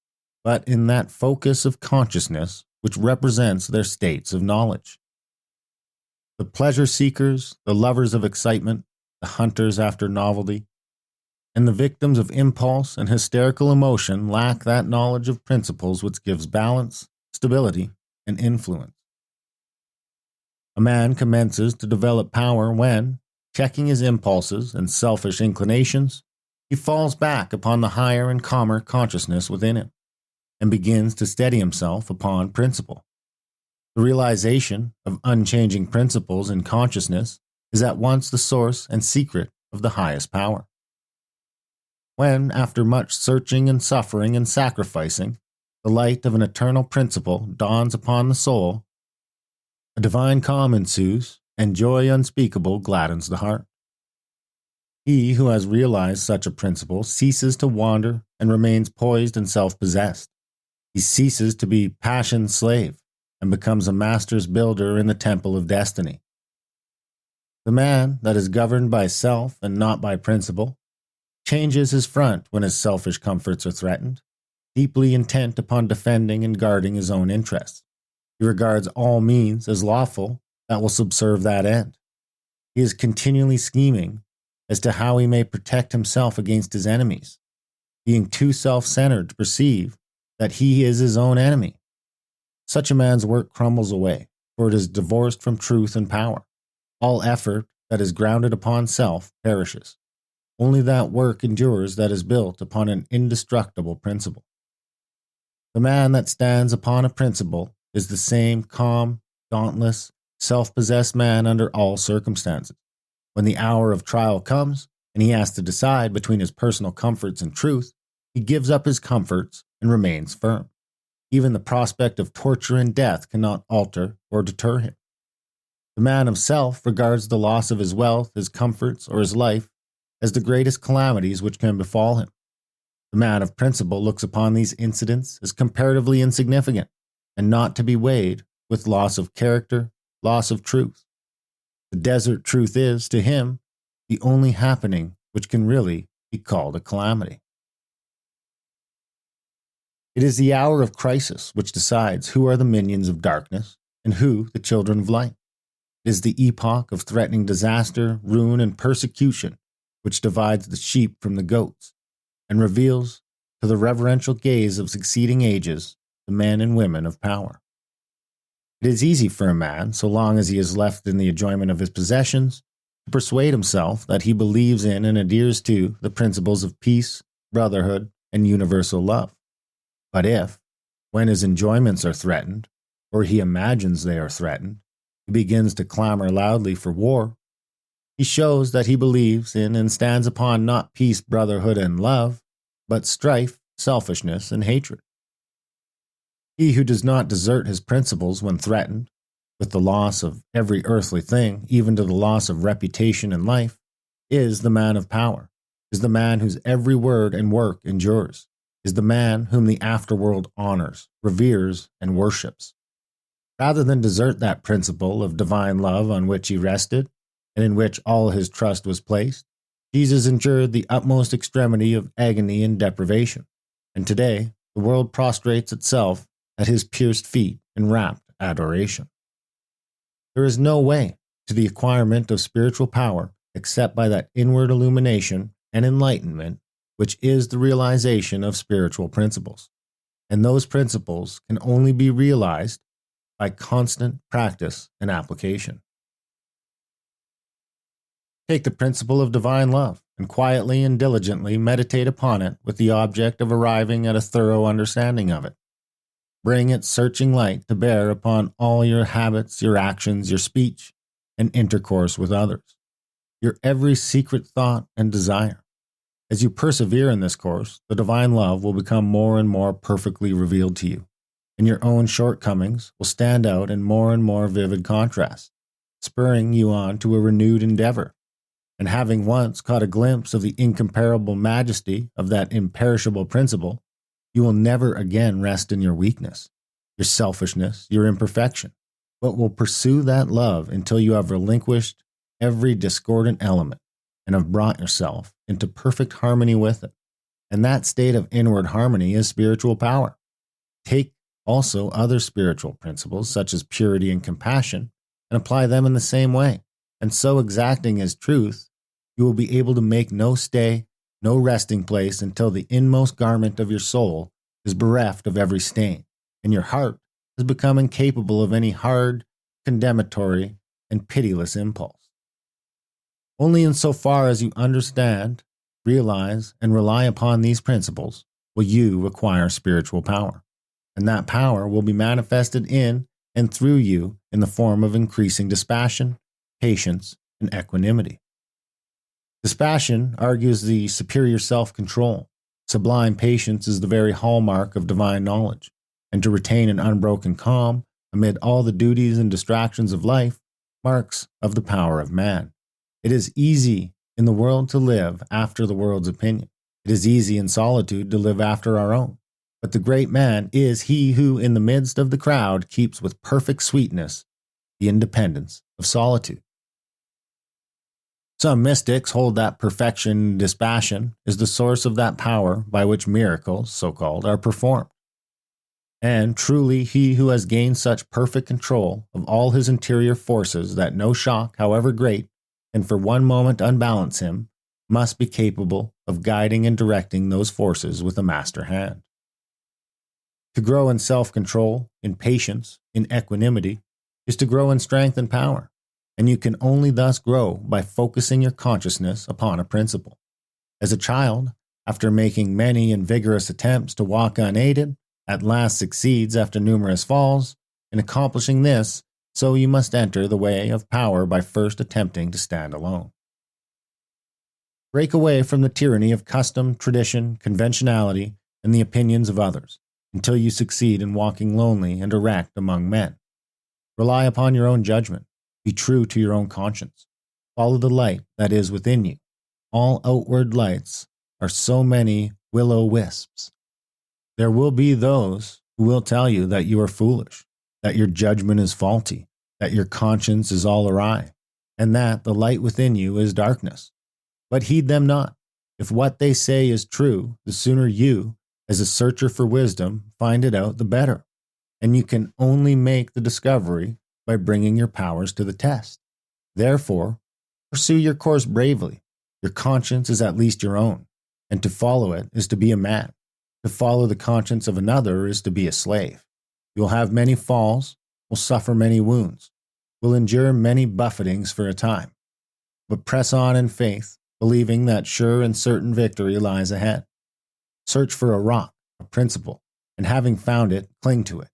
but in that focus of consciousness which represents their states of knowledge. The pleasure seekers, the lovers of excitement, the hunters after novelty, and the victims of impulse and hysterical emotion lack that knowledge of principles which gives balance, stability, and influence. A man commences to develop power when, checking his impulses and selfish inclinations, he falls back upon the higher and calmer consciousness within him, and begins to steady himself upon principle. The realization of unchanging principles in consciousness is at once the source and secret of the highest power. When, after much searching and suffering and sacrificing, the light of an eternal principle dawns upon the soul, a divine calm ensues, and joy unspeakable gladdens the heart. He who has realized such a principle ceases to wander and remains poised and self-possessed. He ceases to be passion's slave and becomes a master's builder in the temple of destiny. The man that is governed by self and not by principle changes his front when his selfish comforts are threatened, deeply intent upon defending and guarding his own interests. He regards all means as lawful that will subserve that end. He is continually scheming as to how he may protect himself against his enemies, being too self-centered to perceive that he is his own enemy. Such a man's work crumbles away, for it is divorced from truth and power. All effort that is grounded upon self perishes. Only that work endures that is built upon an indestructible principle. The man that stands upon a principle is the same calm, dauntless, self-possessed man under all circumstances. When the hour of trial comes, and he has to decide between his personal comforts and truth, he gives up his comforts and remains firm. Even the prospect of torture and death cannot alter or deter him. The man of self regards the loss of his wealth, his comforts, or his life as the greatest calamities which can befall him. The man of principle looks upon these incidents as comparatively insignificant and not to be weighed with loss of character, loss of truth. The desert truth is, to him, the only happening which can really be called a calamity. It is the hour of crisis which decides who are the minions of darkness and who the children of light. It is the epoch of threatening disaster, ruin, and persecution which divides the sheep from the goats and reveals to the reverential gaze of succeeding ages the men and women of power. It is easy for a man, so long as he is left in the enjoyment of his possessions, to persuade himself that he believes in and adheres to the principles of peace, brotherhood, and universal love. But if, when his enjoyments are threatened, or he imagines they are threatened, he begins to clamor loudly for war, he shows that he believes in and stands upon not peace, brotherhood, and love, but strife, selfishness, and hatred. He who does not desert his principles when threatened, with the loss of every earthly thing, even to the loss of reputation and life, is the man of power, is the man whose every word and work endures, is the man whom the afterworld honors, reveres, and worships. Rather than desert that principle of divine love on which he rested, and in which all his trust was placed, Jesus endured the utmost extremity of agony and deprivation, and today the world prostrates itself at his pierced feet in rapt adoration. There is no way to the acquirement of spiritual power except by that inward illumination and enlightenment which is the realization of spiritual principles, and those principles can only be realized by constant practice and application. Take the principle of divine love and quietly and diligently meditate upon it with the object of arriving at a thorough understanding of it. Bring its searching light to bear upon all your habits, your actions, your speech, and intercourse with others, your every secret thought and desire. As you persevere in this course, the divine love will become more and more perfectly revealed to you, and your own shortcomings will stand out in more and more vivid contrast, spurring you on to a renewed endeavor. And having once caught a glimpse of the incomparable majesty of that imperishable principle, you will never again rest in your weakness, your selfishness, your imperfection, but will pursue that love until you have relinquished every discordant element and have brought yourself into perfect harmony with it. And that state of inward harmony is spiritual power. Take also other spiritual principles such as purity and compassion and apply them in the same way. And so exacting as truth, you will be able to make no stay, no resting place until the inmost garment of your soul is bereft of every stain, and your heart has become incapable of any hard, condemnatory, and pitiless impulse. Only insofar as you understand, realize, and rely upon these principles will you acquire spiritual power, and that power will be manifested in and through you in the form of increasing dispassion, patience, and equanimity. Dispassion argues the superior self-control. Sublime patience is the very hallmark of divine knowledge, and to retain an unbroken calm amid all the duties and distractions of life marks of the power of man. It is easy in the world to live after the world's opinion. It is easy in solitude to live after our own. But the great man is he who, in the midst of the crowd, keeps with perfect sweetness the independence of solitude. Some mystics hold that perfection, dispassion, is the source of that power by which miracles, so-called, are performed. And truly, he who has gained such perfect control of all his interior forces that no shock, however great, can for one moment unbalance him, must be capable of guiding and directing those forces with a master hand. To grow in self-control, in patience, in equanimity, is to grow in strength and power, and you can only thus grow by focusing your consciousness upon a principle. As a child, after making many and vigorous attempts to walk unaided, at last succeeds after numerous falls. In accomplishing this, so you must enter the way of power by first attempting to stand alone. Break away from the tyranny of custom, tradition, conventionality, and the opinions of others, until you succeed in walking lonely and erect among men. Rely upon your own judgment. Be true to your own conscience. Follow the light that is within you. All outward lights are so many will-o'-wisps. There will be those who will tell you that you are foolish, that your judgment is faulty, that your conscience is all awry, and that the light within you is darkness. But heed them not. If what they say is true, the sooner you, as a searcher for wisdom, find it out, the better. And you can only make the discovery by bringing your powers to the test. Therefore, pursue your course bravely. Your conscience is at least your own, and to follow it is to be a man. To follow the conscience of another is to be a slave. You will have many falls, will suffer many wounds, will endure many buffetings for a time, but press on in faith, believing that sure and certain victory lies ahead. Search for a rock, a principle, and having found it, cling to it.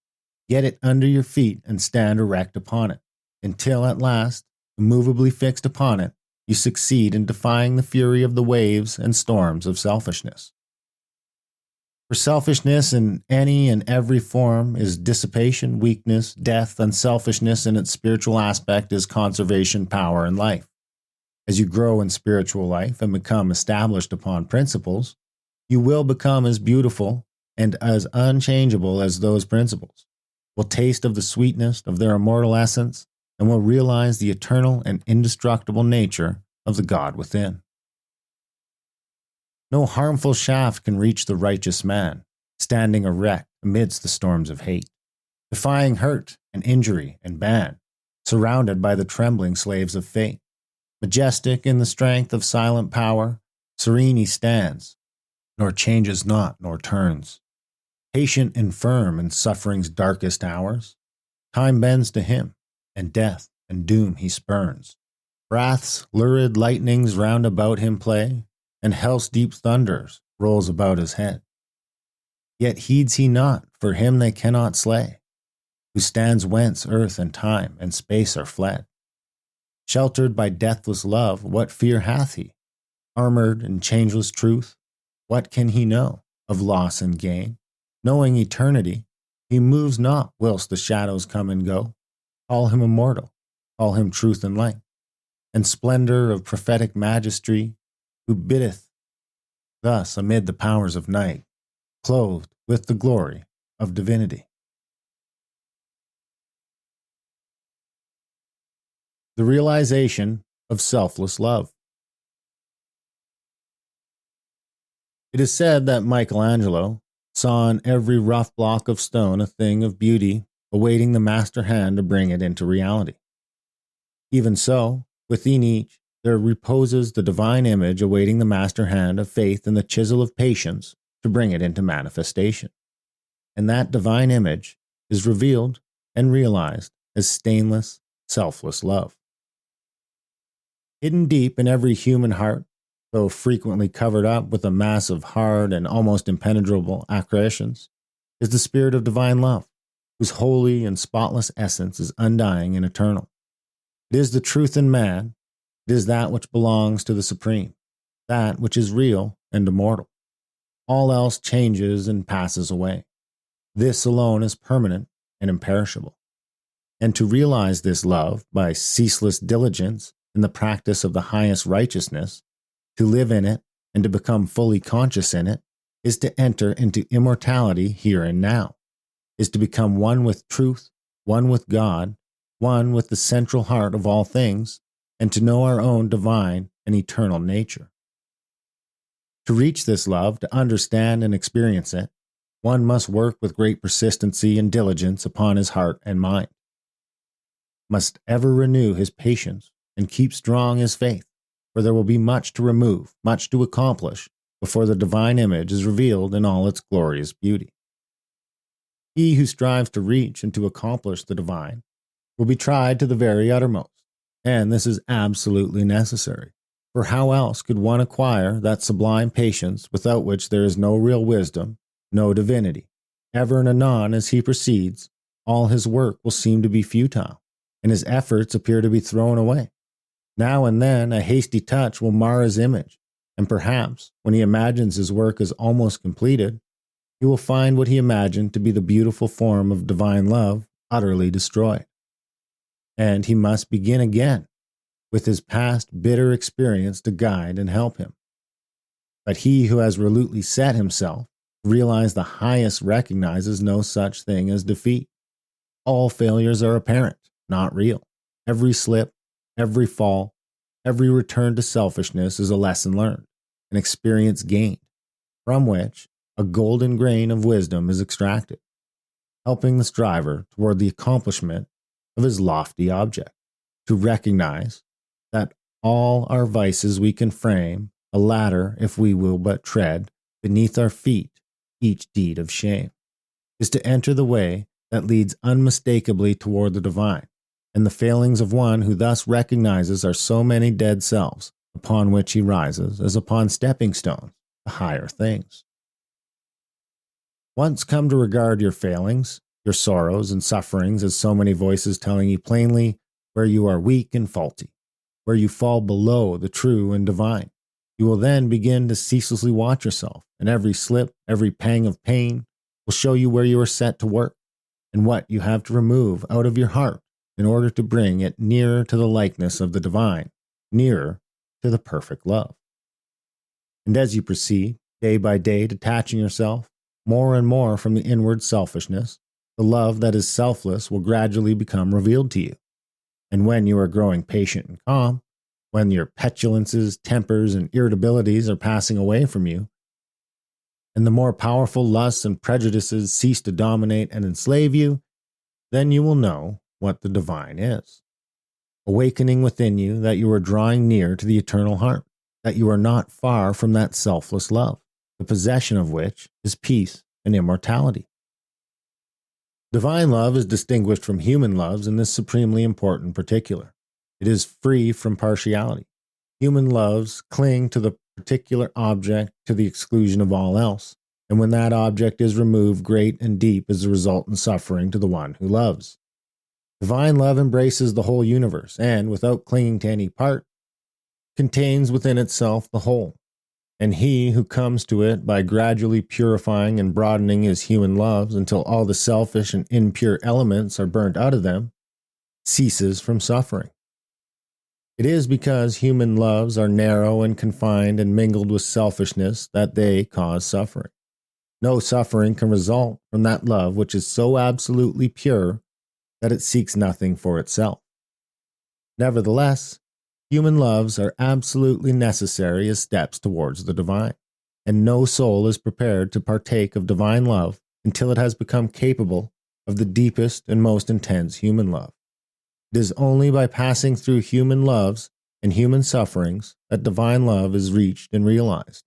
Get it under your feet and stand erect upon it, until at last, immovably fixed upon it, you succeed in defying the fury of the waves and storms of selfishness. For selfishness in any and every form is dissipation, weakness, death, and selfishness in its spiritual aspect is conservation, power, and life. As you grow in spiritual life and become established upon principles, you will become as beautiful and as unchangeable as those principles, will taste of the sweetness of their immortal essence, and will realize the eternal and indestructible nature of the God within. No harmful shaft can reach the righteous man, standing erect amidst the storms of hate, defying hurt and injury and ban, surrounded by the trembling slaves of fate. Majestic in the strength of silent power, serene he stands, nor changes not nor turns. Patient and firm in suffering's darkest hours, time bends to him, and death and doom he spurns. Wrath's lurid lightnings round about him play, and hell's deep thunders rolls about his head. Yet heeds he not, for him they cannot slay, who stands whence earth and time and space are fled. Sheltered by deathless love, what fear hath he? Armored in changeless truth, what can he know of loss and gain? Knowing eternity, he moves not whilst the shadows come and go. Call him immortal, call him truth and light, and splendor of prophetic majesty, who biddeth thus amid the powers of night, clothed with the glory of divinity. The realization of selfless love. It is said that Michelangelo saw in every rough block of stone a thing of beauty awaiting the master hand to bring it into reality. Even so, within each there reposes the divine image awaiting the master hand of faith and the chisel of patience to bring it into manifestation. And that divine image is revealed and realized as stainless, selfless love. Hidden deep in every human heart, though frequently covered up with a mass of hard and almost impenetrable accretions, is the spirit of divine love, whose holy and spotless essence is undying and eternal. It is the truth in man. It is that which belongs to the Supreme, that which is real and immortal. All else changes and passes away. This alone is permanent and imperishable. And to realize this love by ceaseless diligence in the practice of the highest righteousness, to live in it and to become fully conscious in it, is to enter into immortality here and now, is to become one with truth, one with God, one with the central heart of all things, and to know our own divine and eternal nature. To reach this love, to understand and experience it, one must work with great persistency and diligence upon his heart and mind, must ever renew his patience and keep strong his faith, for there will be much to remove, much to accomplish, before the divine image is revealed in all its glorious beauty. He who strives to reach and to accomplish the divine will be tried to the very uttermost, and this is absolutely necessary. For how else could one acquire that sublime patience without which there is no real wisdom, no divinity? Ever and anon as he proceeds, all his work will seem to be futile, and his efforts appear to be thrown away. Now and then a hasty touch will mar his image, and perhaps, when he imagines his work is almost completed, he will find what he imagined to be the beautiful form of divine love utterly destroyed. And he must begin again, with his past bitter experience to guide and help him. But he who has resolutely set himself to realize the highest recognizes no such thing as defeat. All failures are apparent, not real. Every slip, every fall, every return to selfishness is a lesson learned, an experience gained, from which a golden grain of wisdom is extracted, helping the striver toward the accomplishment of his lofty object, to recognize that all our vices we can frame a ladder if we will but tread beneath our feet each deed of shame, is to enter the way that leads unmistakably toward the divine, and the failings of one who thus recognizes are so many dead selves upon which he rises as upon stepping stones to higher things. Once come to regard your failings, your sorrows and sufferings as so many voices telling you plainly where you are weak and faulty, where you fall below the true and divine. You will then begin to ceaselessly watch yourself, and every slip, every pang of pain will show you where you are set to work, and what you have to remove out of your heart in order to bring it nearer to the likeness of the divine, nearer to the perfect love. And as you proceed, day by day, detaching yourself more and more from the inward selfishness, the love that is selfless will gradually become revealed to you. And when you are growing patient and calm, when your petulances, tempers, and irritabilities are passing away from you, and the more powerful lusts and prejudices cease to dominate and enslave you, then you will know what the divine is, awakening within you that you are drawing near to the eternal heart, that you are not far from that selfless love, the possession of which is peace and immortality. Divine love is distinguished from human loves in this supremely important particular. It is free from partiality. Human loves cling to the particular object to the exclusion of all else, and when that object is removed, great and deep is the resultant suffering to the one who loves. Divine love embraces the whole universe, and, without clinging to any part, contains within itself the whole. And he who comes to it by gradually purifying and broadening his human loves until all the selfish and impure elements are burnt out of them, ceases from suffering. It is because human loves are narrow and confined and mingled with selfishness that they cause suffering. No suffering can result from that love which is so absolutely pure that it seeks nothing for itself. Nevertheless, human loves are absolutely necessary as steps towards the divine, and no soul is prepared to partake of divine love until it has become capable of the deepest and most intense human love. It is only by passing through human loves and human sufferings that divine love is reached and realized.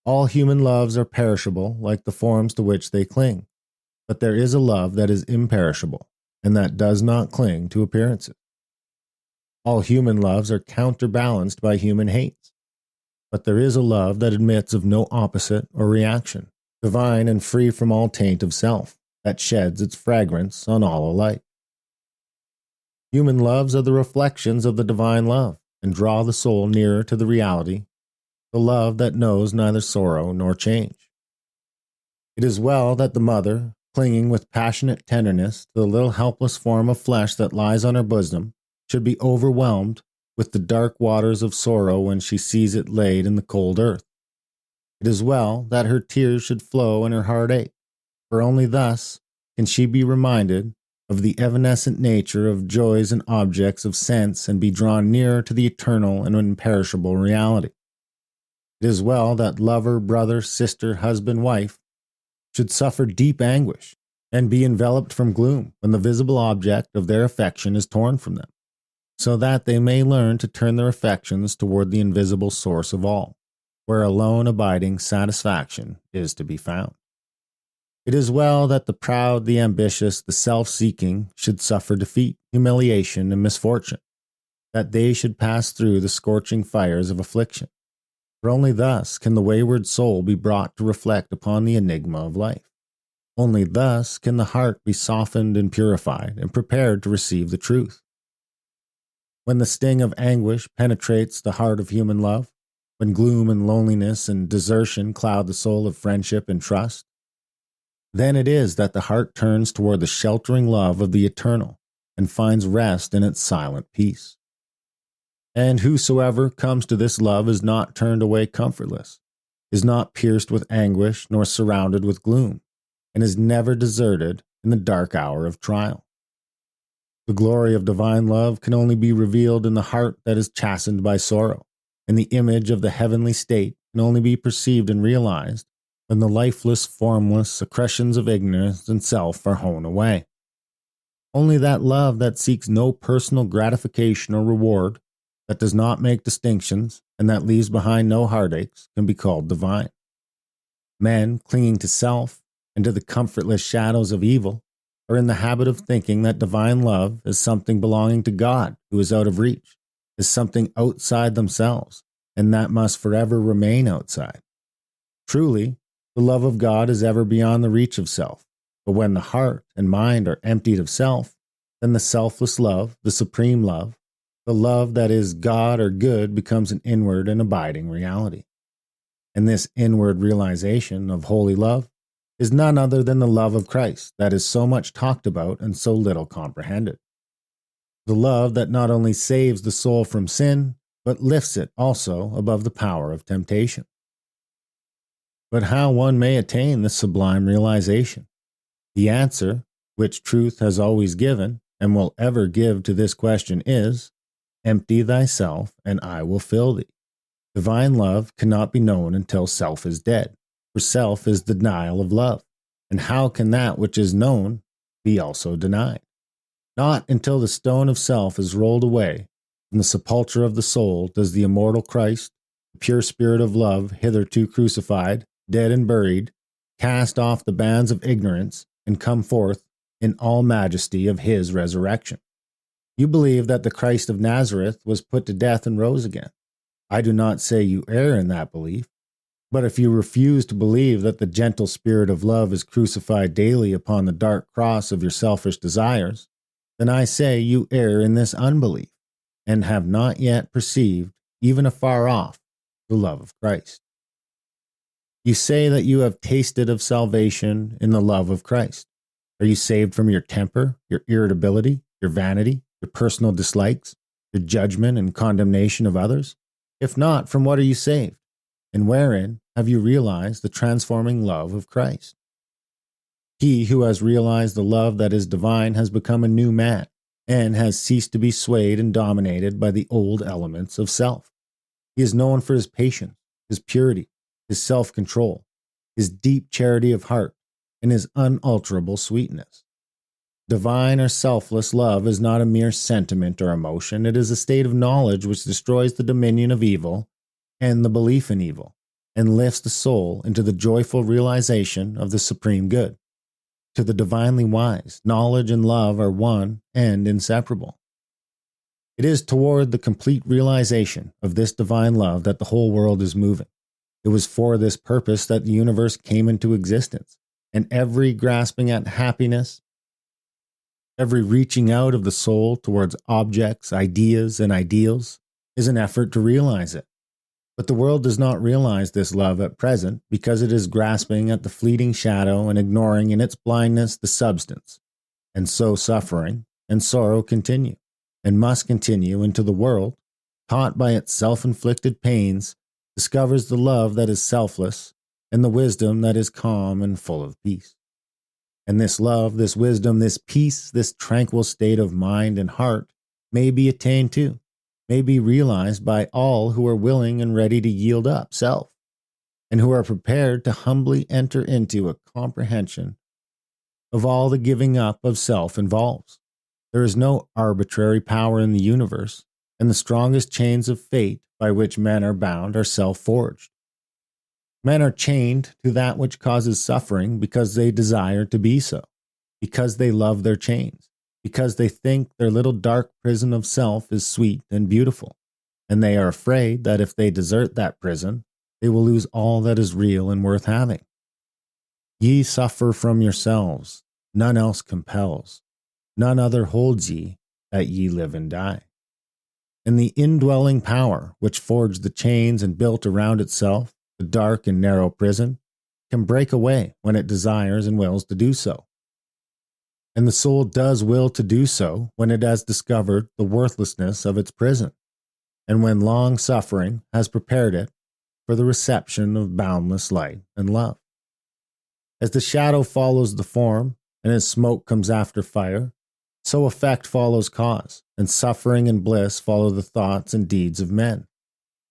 All human loves are perishable like the forms to which they cling, but there is a love that is imperishable and that does not cling to appearances. All human loves are counterbalanced by human hates, but there is a love that admits of no opposite or reaction, divine and free from all taint of self, that sheds its fragrance on all alike. Human loves are the reflections of the divine love and draw the soul nearer to the reality, the love that knows neither sorrow nor change. It is well that the mother, clinging with passionate tenderness to the little helpless form of flesh that lies on her bosom, should be overwhelmed with the dark waters of sorrow when she sees it laid in the cold earth. It is well that her tears should flow and her heart ache, for only thus can she be reminded of the evanescent nature of joys and objects of sense and be drawn nearer to the eternal and imperishable reality. It is well that lover, brother, sister, husband, wife should suffer deep anguish and be enveloped from gloom when the visible object of their affection is torn from them, so that they may learn to turn their affections toward the invisible source of all, where alone abiding satisfaction is to be found. It is well that the proud, the ambitious, the self-seeking should suffer defeat, humiliation, and misfortune, that they should pass through the scorching fires of affliction, for only thus can the wayward soul be brought to reflect upon the enigma of life. Only thus can the heart be softened and purified and prepared to receive the truth. When the sting of anguish penetrates the heart of human love, when gloom and loneliness and desertion cloud the soul of friendship and trust, then it is that the heart turns toward the sheltering love of the eternal and finds rest in its silent peace. And whosoever comes to this love is not turned away comfortless, is not pierced with anguish nor surrounded with gloom, and is never deserted in the dark hour of trial. The glory of divine love can only be revealed in the heart that is chastened by sorrow, and the image of the heavenly state can only be perceived and realized when the lifeless, formless accretions of ignorance and self are hewn away. Only that love that seeks no personal gratification or reward, that does not make distinctions, and that leaves behind no heartaches, can be called divine. Men, clinging to self and to the comfortless shadows of evil, are in the habit of thinking that divine love is something belonging to God who is out of reach, is something outside themselves, and that must forever remain outside. Truly, the love of God is ever beyond the reach of self, but when the heart and mind are emptied of self, then the selfless love, the supreme love, the love that is God or good becomes an inward and abiding reality. And this inward realization of holy love is none other than the love of Christ that is so much talked about and so little comprehended. The love that not only saves the soul from sin, but lifts it also above the power of temptation. But how one may attain this sublime realization? The answer, which truth has always given and will ever give to this question is, empty thyself and I will fill thee. Divine love cannot be known until self is dead, for self is the denial of love. And how can that which is known be also denied? Not until the stone of self is rolled away from the sepulchre of the soul does the immortal Christ, the pure spirit of love, hitherto crucified, dead and buried, cast off the bands of ignorance and come forth in all majesty of his resurrection. You believe that the Christ of Nazareth was put to death and rose again. I do not say you err in that belief, but if you refuse to believe that the gentle spirit of love is crucified daily upon the dark cross of your selfish desires, then I say you err in this unbelief and have not yet perceived, even afar off, the love of Christ. You say that you have tasted of salvation in the love of Christ. Are you saved from your temper, your irritability, your vanity, your personal dislikes, your judgment and condemnation of others? If not, from what are you saved? And wherein have you realized the transforming love of Christ? He who has realized the love that is divine has become a new man and has ceased to be swayed and dominated by the old elements of self. He is known for his patience, his purity, his self-control, his deep charity of heart, and his unalterable sweetness. Divine or selfless love is not a mere sentiment or emotion. It is a state of knowledge which destroys the dominion of evil and the belief in evil, and lifts the soul into the joyful realization of the supreme good. To the divinely wise, knowledge and love are one and inseparable. It is toward the complete realization of this divine love that the whole world is moving. It was for this purpose that the universe came into existence, and every grasping at happiness, every reaching out of the soul towards objects, ideas, and ideals is an effort to realize it. But the world does not realize this love at present because it is grasping at the fleeting shadow and ignoring in its blindness the substance. And so suffering and sorrow continue, and must continue until the world, taught by its self-inflicted pains, discovers the love that is selfless and the wisdom that is calm and full of peace. And this love, this wisdom, this peace, this tranquil state of mind and heart may be attained to, may be realized by all who are willing and ready to yield up self, and who are prepared to humbly enter into a comprehension of all the giving up of self involves. There is no arbitrary power in the universe, and the strongest chains of fate by which men are bound are self-forged. Men are chained to that which causes suffering because they desire to be so, because they love their chains, because they think their little dark prison of self is sweet and beautiful, and they are afraid that if they desert that prison, they will lose all that is real and worth having. Ye suffer from yourselves, none else compels, none other holds ye, that ye live and die. And the indwelling power which forged the chains and built around itself the dark and narrow prison can break away when it desires and wills to do so. And the soul does will to do so when it has discovered the worthlessness of its prison, and when long suffering has prepared it for the reception of boundless light and love. As the shadow follows the form, and as smoke comes after fire, so effect follows cause, and suffering and bliss follow the thoughts and deeds of men.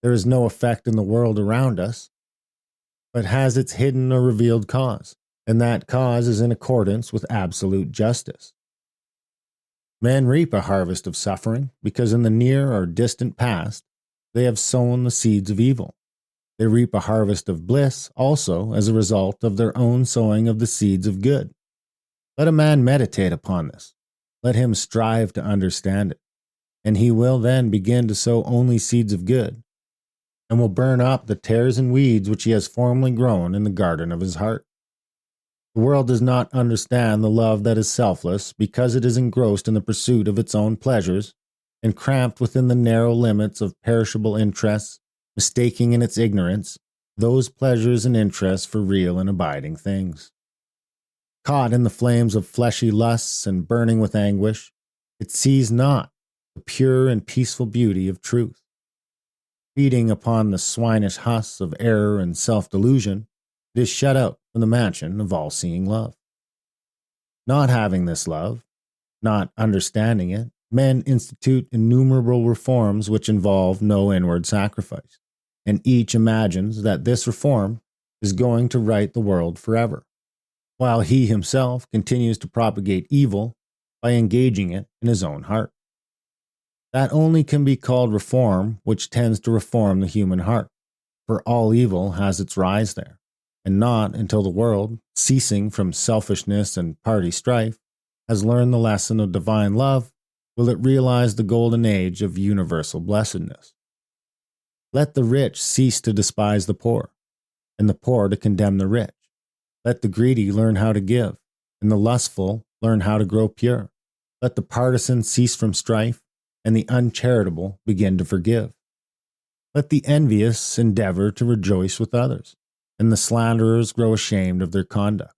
There is no effect in the world around us, but has its hidden or revealed cause, and that cause is in accordance with absolute justice. Men reap a harvest of suffering because in the near or distant past they have sown the seeds of evil. They reap a harvest of bliss also as a result of their own sowing of the seeds of good. Let a man meditate upon this. Let him strive to understand it, and he will then begin to sow only seeds of good, and will burn up the tares and weeds which he has formerly grown in the garden of his heart. The world does not understand the love that is selfless because it is engrossed in the pursuit of its own pleasures and cramped within the narrow limits of perishable interests, mistaking in its ignorance those pleasures and interests for real and abiding things. Caught in the flames of fleshy lusts and burning with anguish, it sees not the pure and peaceful beauty of truth. Feeding upon the swinish husks of error and self-delusion, it is shut out from the mansion of all-seeing love. Not having this love, not understanding it, men institute innumerable reforms which involve no inward sacrifice, and each imagines that this reform is going to right the world forever, while he himself continues to propagate evil by engaging it in his own heart. That only can be called reform which tends to reform the human heart, for all evil has its rise there, and not until the world, ceasing from selfishness and party strife, has learned the lesson of divine love, will it realize the golden age of universal blessedness. Let the rich cease to despise the poor, and the poor to condemn the rich. Let the greedy learn how to give, and the lustful learn how to grow pure. Let the partisan cease from strife, and the uncharitable begin to forgive. Let the envious endeavor to rejoice with others, and the slanderers grow ashamed of their conduct.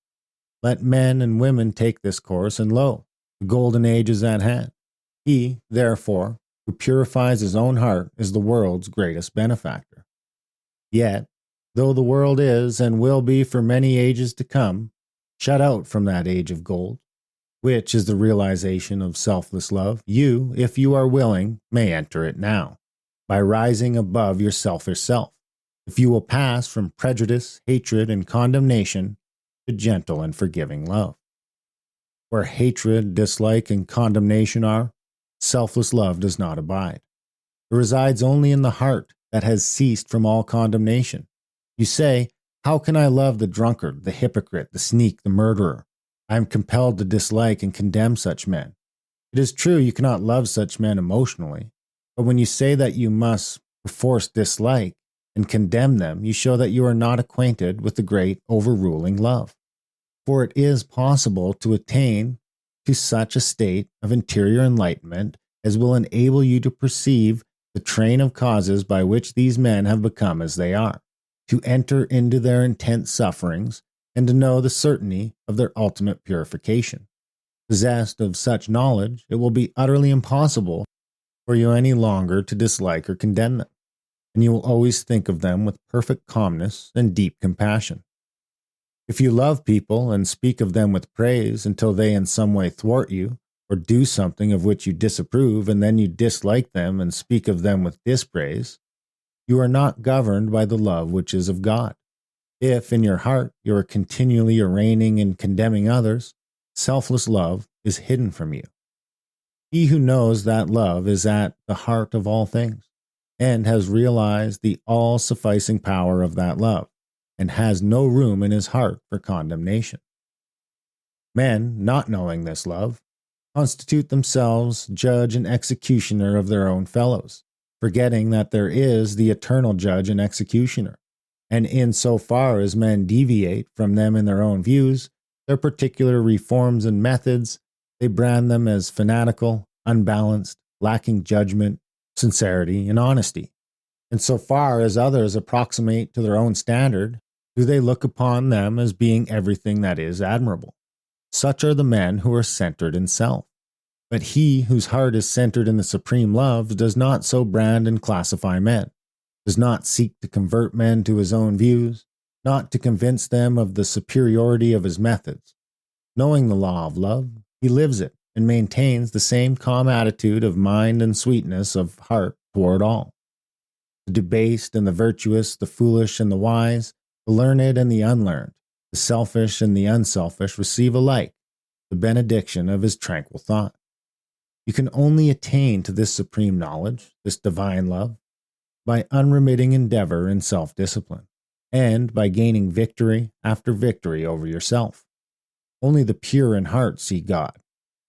Let men and women take this course, and lo, the golden age is at hand. He, therefore, who purifies his own heart is the world's greatest benefactor. Yet, though the world is and will be for many ages to come, shut out from that age of gold, which is the realization of selfless love, you, if you are willing, may enter it now, by rising above your selfish self, if you will pass from prejudice, hatred, and condemnation to gentle and forgiving love. Where hatred, dislike, and condemnation are, selfless love does not abide. It resides only in the heart that has ceased from all condemnation. You say, "How can I love the drunkard, the hypocrite, the sneak, the murderer? I am compelled to dislike and condemn such men." It is true you cannot love such men emotionally, but when you say that you must perforce dislike and condemn them, you show that you are not acquainted with the great overruling love. For it is possible to attain to such a state of interior enlightenment as will enable you to perceive the train of causes by which these men have become as they are, to enter into their intense sufferings, and to know the certainty of their ultimate purification. Possessed of such knowledge, it will be utterly impossible for you any longer to dislike or condemn them, and you will always think of them with perfect calmness and deep compassion. If you love people and speak of them with praise until they in some way thwart you, or do something of which you disapprove, and then you dislike them and speak of them with dispraise, you are not governed by the love which is of God. If in your heart you are continually arraigning and condemning others, selfless love is hidden from you. He who knows that love is at the heart of all things, and has realized the all-sufficing power of that love, and has no room in his heart for condemnation. Men, not knowing this love, constitute themselves judge and executioner of their own fellows, forgetting that there is the eternal judge and executioner, and in so far as men deviate from them in their own views, their particular reforms and methods, they brand them as fanatical, unbalanced, lacking judgment, sincerity, and honesty. And so far as others approximate to their own standard, do they look upon them as being everything that is admirable. Such are the men who are centered in self. But he whose heart is centered in the supreme love does not so brand and classify men, does not seek to convert men to his own views, not to convince them of the superiority of his methods. Knowing the law of love, he lives it and maintains the same calm attitude of mind and sweetness of heart toward all. The debased and the virtuous, the foolish and the wise, the learned and the unlearned, the selfish and the unselfish receive alike the benediction of his tranquil thought. You can only attain to this supreme knowledge, this divine love, by unremitting endeavor and self-discipline, and by gaining victory after victory over yourself. Only the pure in heart see God.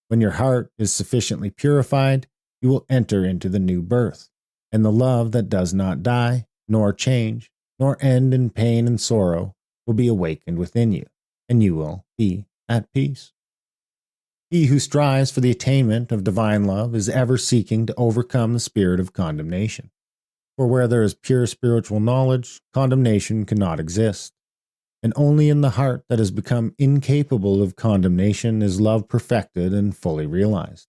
When your heart is sufficiently purified, you will enter into the new birth, and the love that does not die, nor change, nor end in pain and sorrow will be awakened within you, and you will be at peace. He who strives for the attainment of divine love is ever seeking to overcome the spirit of condemnation. For where there is pure spiritual knowledge, condemnation cannot exist. And only in the heart that has become incapable of condemnation is love perfected and fully realized.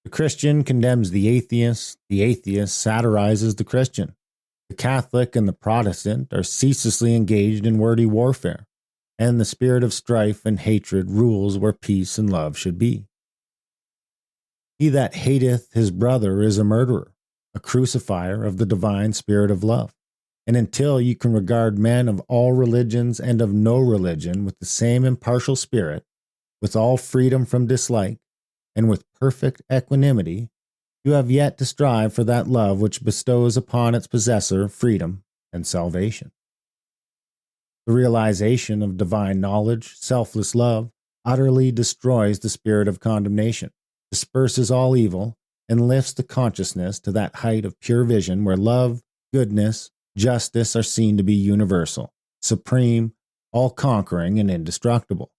The Christian condemns the atheist satirizes the Christian. The Catholic and the Protestant are ceaselessly engaged in wordy warfare, and the spirit of strife and hatred rules where peace and love should be. He that hateth his brother is a murderer, a crucifier of the divine spirit of love. And until you can regard men of all religions and of no religion with the same impartial spirit, with all freedom from dislike, and with perfect equanimity, you have yet to strive for that love which bestows upon its possessor freedom and salvation. The realization of divine knowledge, selfless love, utterly destroys the spirit of condemnation, disperses all evil, and lifts the consciousness to that height of pure vision where love, goodness, justice are seen to be universal, supreme, all-conquering, and indestructible.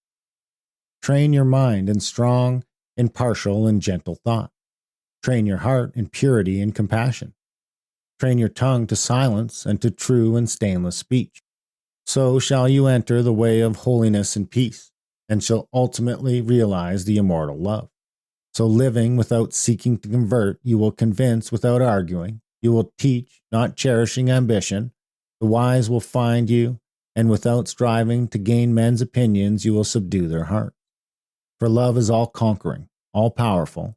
Train your mind in strong, impartial, and gentle thought. Train your heart in purity and compassion. Train your tongue to silence and to true and stainless speech. So shall you enter the way of holiness and peace, and shall ultimately realize the immortal love. So living without seeking to convert, you will convince without arguing. You will teach, not cherishing ambition. The wise will find you, and without striving to gain men's opinions, you will subdue their hearts. For love is all-conquering, all-powerful,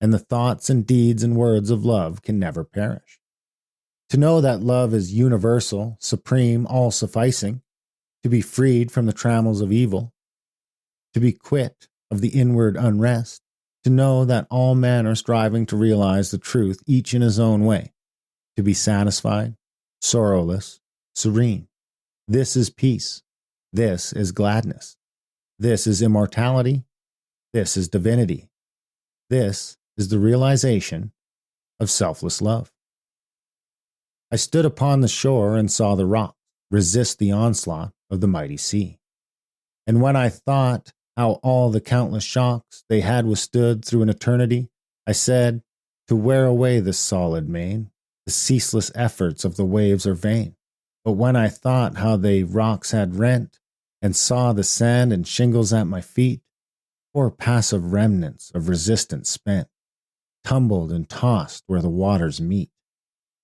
and the thoughts and deeds and words of love can never perish. To know that love is universal, supreme, all-sufficing, to be freed from the trammels of evil, to be quit of the inward unrest, to know that all men are striving to realize the truth, each in his own way, to be satisfied, sorrowless, serene. This is peace. This is gladness. This is immortality. This is divinity. This is the realization of selfless love. I stood upon the shore and saw the rocks resist the onslaught of the mighty sea. And when I thought how all the countless shocks they had withstood through an eternity, I said, to wear away this solid main, the ceaseless efforts of the waves are vain. But when I thought how they rocks had rent, and saw the sand and shingles at my feet, poor passive remnants of resistance spent, tumbled and tossed where the waters meet,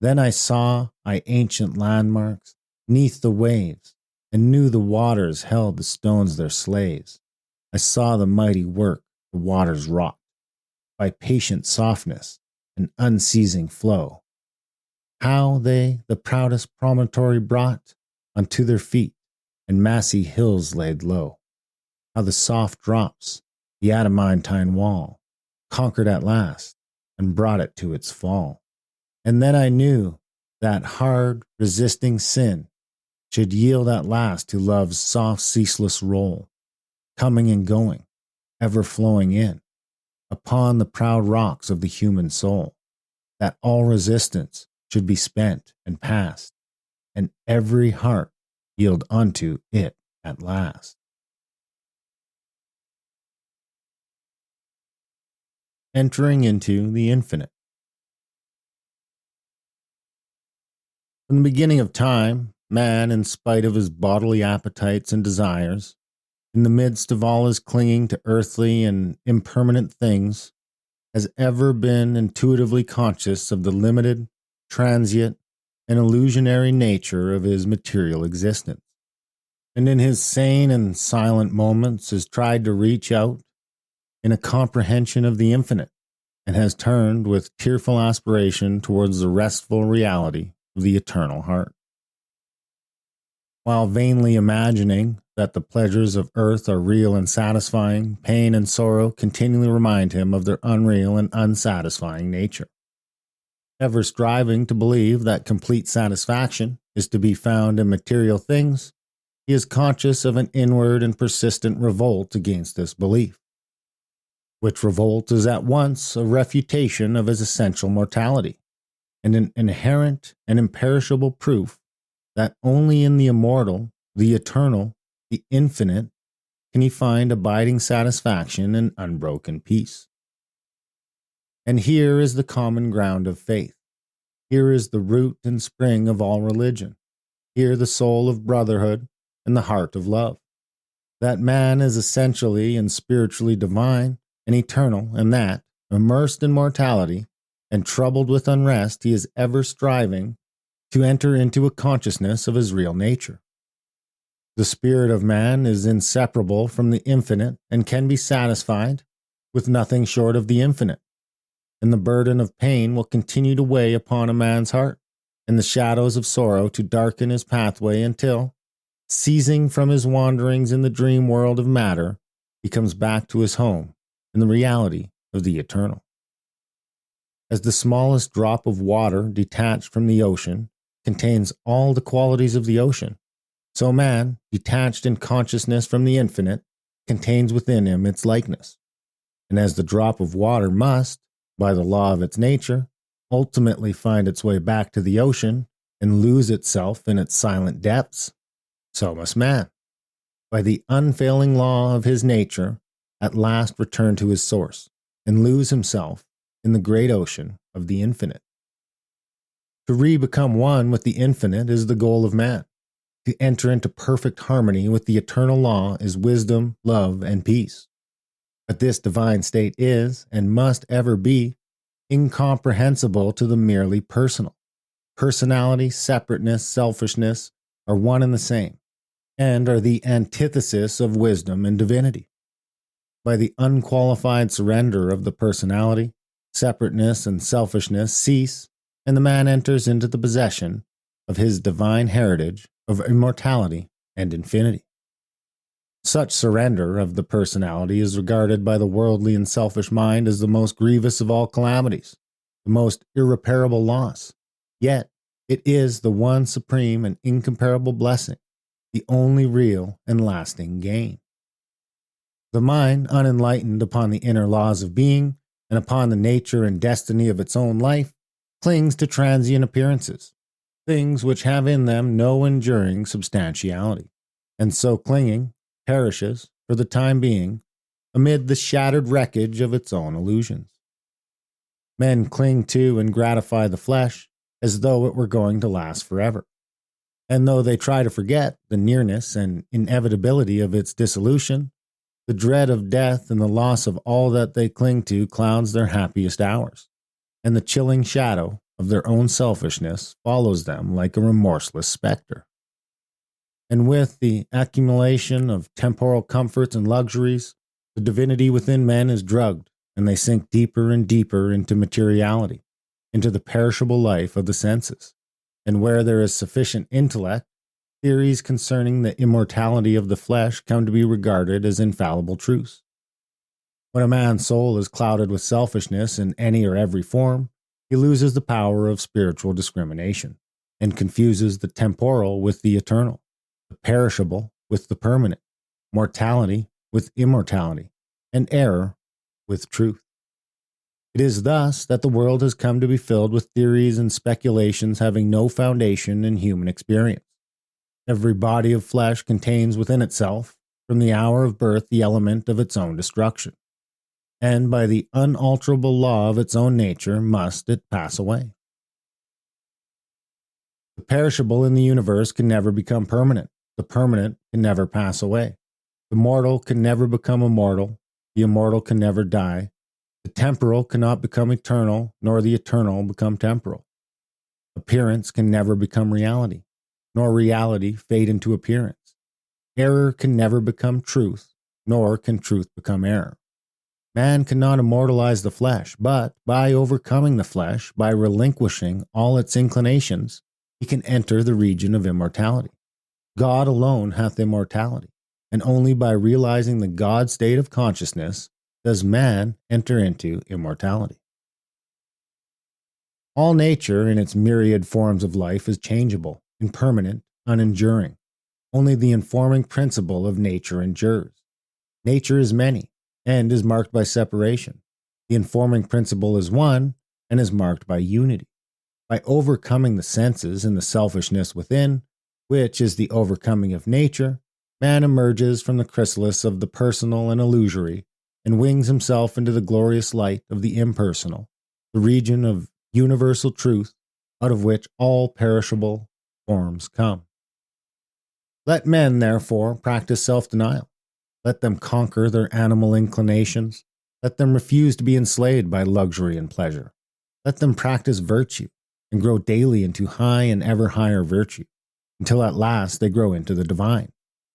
then I saw ancient landmarks 'neath the waves, and knew the waters held the stones their slaves. I saw the mighty work the waters wrought, by patient softness and unceasing flow. How they the proudest promontory brought unto their feet, and massy hills laid low. How the soft drops, the adamantine wall, conquered at last, and brought it to its fall. And then I knew that hard, resisting sin should yield at last to love's soft, ceaseless roll, coming and going, ever flowing in, upon the proud rocks of the human soul, that all resistance should be spent and past, and every heart yield unto it at last. Entering into the infinite. From the beginning of time, man, in spite of his bodily appetites and desires, in the midst of all his clinging to earthly and impermanent things, has ever been intuitively conscious of the limited, transient, and illusionary nature of his material existence, and in his sane and silent moments has tried to reach out in a comprehension of the infinite, and has turned with tearful aspiration towards the restful reality of the eternal heart. While vainly imagining that the pleasures of earth are real and satisfying, pain and sorrow continually remind him of their unreal and unsatisfying nature. Ever striving to believe that complete satisfaction is to be found in material things, he is conscious of an inward and persistent revolt against this belief, which revolt is at once a refutation of his essential mortality, and an inherent and imperishable proof that only in the immortal, the eternal, the infinite, can he find abiding satisfaction and unbroken peace. And here is the common ground of faith. Here is the root and spring of all religion. Here the soul of brotherhood and the heart of love. That man is essentially and spiritually divine and eternal, and that, immersed in mortality and troubled with unrest, he is ever striving to enter into a consciousness of his real nature. The spirit of man is inseparable from the infinite and can be satisfied with nothing short of the infinite, and the burden of pain will continue to weigh upon a man's heart, and the shadows of sorrow to darken his pathway until, ceasing from his wanderings in the dream world of matter, he comes back to his home in the reality of the eternal. As the smallest drop of water detached from the ocean contains all the qualities of the ocean, so man, detached in consciousness from the infinite, contains within him its likeness. And as the drop of water must, by the law of its nature, ultimately find its way back to the ocean and lose itself in its silent depths, so must man, by the unfailing law of his nature, at last return to his source and lose himself in the great ocean of the infinite. To re-become one with the infinite is the goal of man. To enter into perfect harmony with the eternal law is wisdom, love, and peace. But this divine state is, and must ever be, incomprehensible to the merely personal. Personality, separateness, selfishness are one and the same, and are the antithesis of wisdom and divinity. By the unqualified surrender of the personality, separateness and selfishness cease, and the man enters into the possession of his divine heritage of immortality and infinity. Such surrender of the personality is regarded by the worldly and selfish mind as the most grievous of all calamities, the most irreparable loss. Yet, it is the one supreme and incomparable blessing, the only real and lasting gain. The mind, unenlightened upon the inner laws of being and upon the nature and destiny of its own life, clings to transient appearances, things which have in them no enduring substantiality, and so clinging, perishes, for the time being, amid the shattered wreckage of its own illusions. Men cling to and gratify the flesh as though it were going to last forever. And though they try to forget the nearness and inevitability of its dissolution, the dread of death and the loss of all that they cling to clouds their happiest hours, and the chilling shadow of their own selfishness follows them like a remorseless specter. And with the accumulation of temporal comforts and luxuries, the divinity within men is drugged, and they sink deeper and deeper into materiality, into the perishable life of the senses. And where there is sufficient intellect, theories concerning the immortality of the flesh come to be regarded as infallible truths. When a man's soul is clouded with selfishness in any or every form, he loses the power of spiritual discrimination, and confuses the temporal with the eternal, the perishable with the permanent, mortality with immortality, and error with truth. It is thus that the world has come to be filled with theories and speculations having no foundation in human experience. Every body of flesh contains within itself, from the hour of birth, the element of its own destruction, and by the unalterable law of its own nature must it pass away. The perishable in the universe can never become permanent. The permanent can never pass away. The mortal can never become immortal. The immortal can never die. The temporal cannot become eternal, nor the eternal become temporal. Appearance can never become reality, nor reality fade into appearance. Error can never become truth, nor can truth become error. Man cannot immortalize the flesh, but by overcoming the flesh, by relinquishing all its inclinations, he can enter the region of immortality. God alone hath immortality, and only by realizing the God state of consciousness does man enter into immortality. All nature in its myriad forms of life is changeable, impermanent, unenduring. Only the informing principle of nature endures. Nature is many, and is marked by separation. The informing principle is one, and is marked by unity. By overcoming the senses and the selfishness within, which is the overcoming of nature, man emerges from the chrysalis of the personal and illusory, and wings himself into the glorious light of the impersonal, the region of universal truth, out of which all perishable forms come. Let men, therefore, practice self-denial. Let them conquer their animal inclinations. Let them refuse to be enslaved by luxury and pleasure. Let them practice virtue, and grow daily into high and ever higher virtue, until at last they grow into the divine,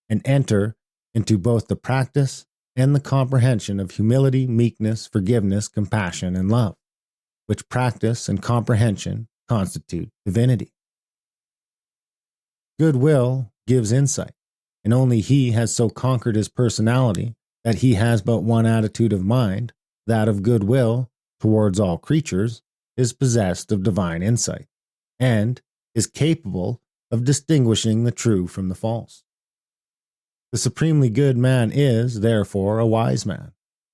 and enter into both the practice and the comprehension of humility, meekness, forgiveness, compassion, and love, which practice and comprehension constitute divinity. Goodwill gives insight, and only he has so conquered his personality that he has but one attitude of mind, that of goodwill towards all creatures, is possessed of divine insight, and is capable of distinguishing the true from the false. The supremely good man is, therefore, a wise man,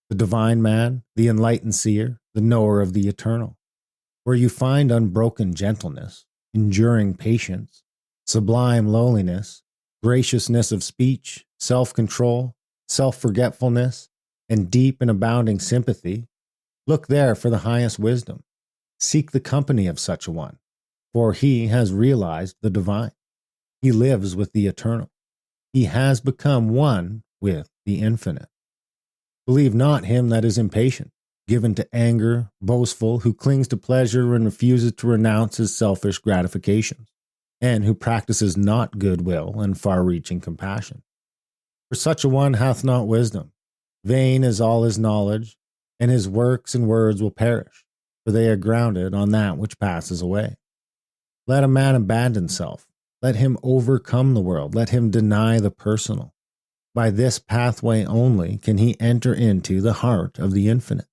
the divine man, the enlightened seer, the knower of the eternal. Where you find unbroken gentleness, enduring patience, sublime lowliness, graciousness of speech, self-control, self-forgetfulness, and deep and abounding sympathy, look there for the highest wisdom. Seek the company of such a one, for he has realized the divine. He lives with the eternal. He has become one with the infinite. Believe not him that is impatient, given to anger, boastful, who clings to pleasure and refuses to renounce his selfish gratifications, and who practices not goodwill and far-reaching compassion. For such a one hath not wisdom. Vain is all his knowledge, and his works and words will perish, for they are grounded on that which passes away. Let a man abandon self. Let him overcome the world. Let him deny the personal. By this pathway only can he enter into the heart of the infinite.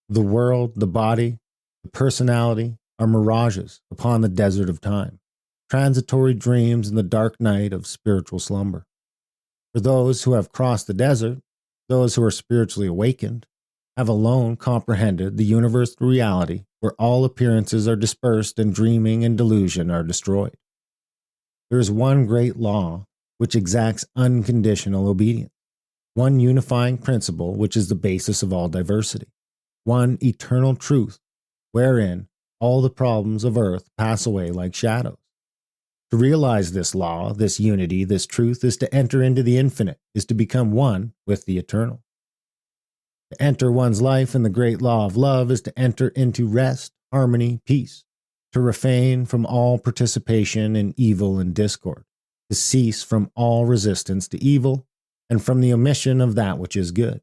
The world, the body, the personality are mirages upon the desert of time, transitory dreams in the dark night of spiritual slumber. For those who have crossed the desert, those who are spiritually awakened, have alone comprehended the universal reality where all appearances are dispersed and dreaming and delusion are destroyed. There is one great law which exacts unconditional obedience, one unifying principle which is the basis of all diversity, one eternal truth wherein all the problems of earth pass away like shadows. To realize this law, this unity, this truth is to enter into the infinite, is to become one with the eternal. To enter one's life in the great law of love is to enter into rest, harmony, peace, to refrain from all participation in evil and discord, to cease from all resistance to evil and from the omission of that which is good,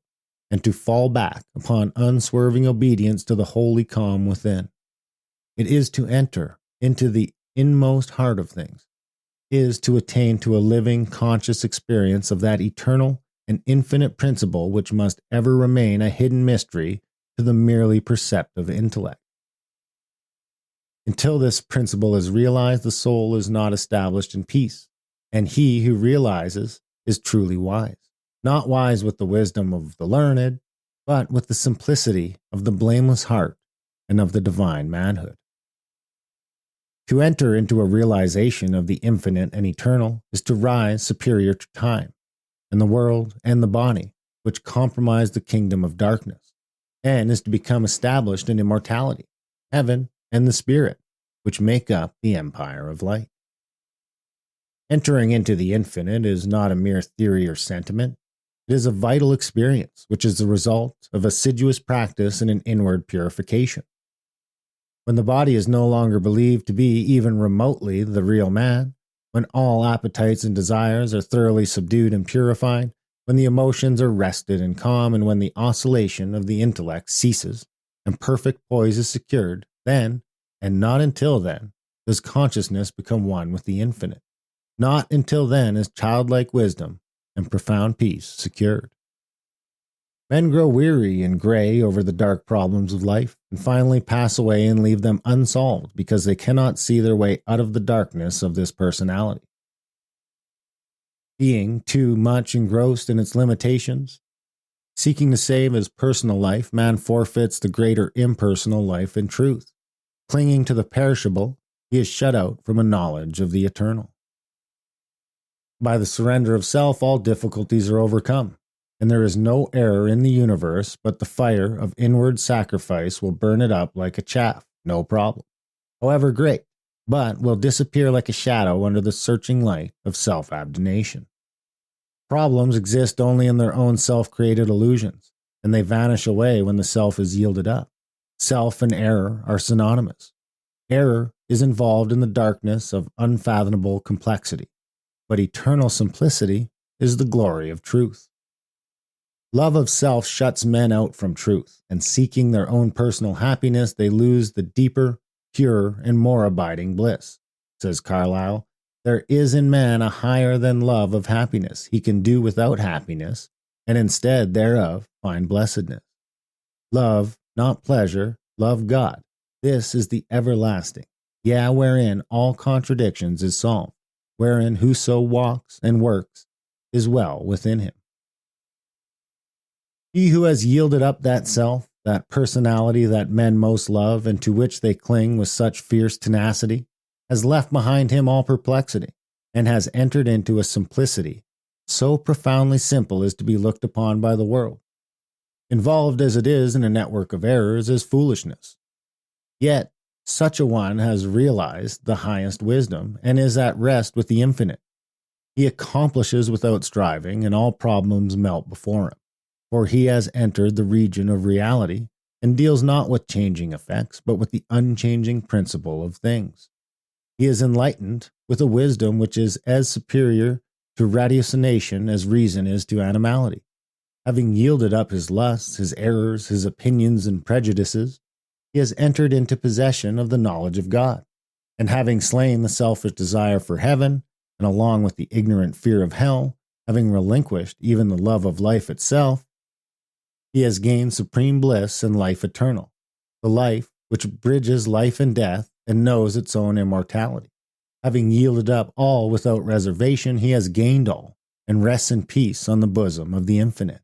and to fall back upon unswerving obedience to the holy calm within. It is to enter into the inmost heart of things, is to attain to a living, conscious experience of that eternal and infinite principle which must ever remain a hidden mystery to the merely perceptive intellect. Until this principle is realized, the soul is not established in peace, and he who realizes is truly wise, not wise with the wisdom of the learned, but with the simplicity of the blameless heart and of the divine manhood. To enter into a realization of the infinite and eternal is to rise superior to time, and the world and the body, which compromise the kingdom of darkness, and is to become established in immortality, heaven, and the spirit, which make up the empire of light. Entering into the infinite is not a mere theory or sentiment. It is a vital experience, which is the result of assiduous practice and an inward purification. When the body is no longer believed to be even remotely the real man, when all appetites and desires are thoroughly subdued and purified, when the emotions are rested and calm, and when the oscillation of the intellect ceases and perfect poise is secured, then, and not until then, does consciousness become one with the infinite. Not until then is childlike wisdom and profound peace secured. Men grow weary and gray over the dark problems of life, and finally pass away and leave them unsolved because they cannot see their way out of the darkness of this personality. Being too much engrossed in its limitations, seeking to save his personal life, man forfeits the greater impersonal life and truth. Clinging to the perishable, he is shut out from a knowledge of the eternal. By the surrender of self, all difficulties are overcome, and there is no error in the universe, but the fire of inward sacrifice will burn it up like a chaff, no problem, however great, but will disappear like a shadow under the searching light of self-abnegation. Problems exist only in their own self-created illusions, and they vanish away when the self is yielded up. Self and error are synonymous. Error is involved in the darkness of unfathomable complexity, but eternal simplicity is the glory of truth. Love of self shuts men out from truth, and seeking their own personal happiness, they lose the deeper, purer, and more abiding bliss. Says Carlyle, there is in man a higher than love of happiness. He can do without happiness, and instead thereof find blessedness. Love, not pleasure, love God. This is the everlasting, wherein all contradictions is solved, wherein whoso walks and works is well within him. He who has yielded up that self, that personality that men most love and to which they cling with such fierce tenacity, has left behind him all perplexity, and has entered into a simplicity so profoundly simple as to be looked upon by the world, involved as it is in a network of errors, as foolishness. Yet such a one has realized the highest wisdom and is at rest with the infinite. He accomplishes without striving, and all problems melt before him. For he has entered the region of reality and deals not with changing effects, but with the unchanging principle of things. He is enlightened with a wisdom which is as superior to ratiocination as reason is to animality. Having yielded up his lusts, his errors, his opinions and prejudices, he has entered into possession of the knowledge of God, and having slain the selfish desire for heaven, and along with the ignorant fear of hell, Having relinquished even the love of life itself, he has gained supreme bliss and life eternal, the life which bridges life and death and knows its own immortality. Having yielded up all without reservation, he has gained all and rests in peace on the bosom of the infinite.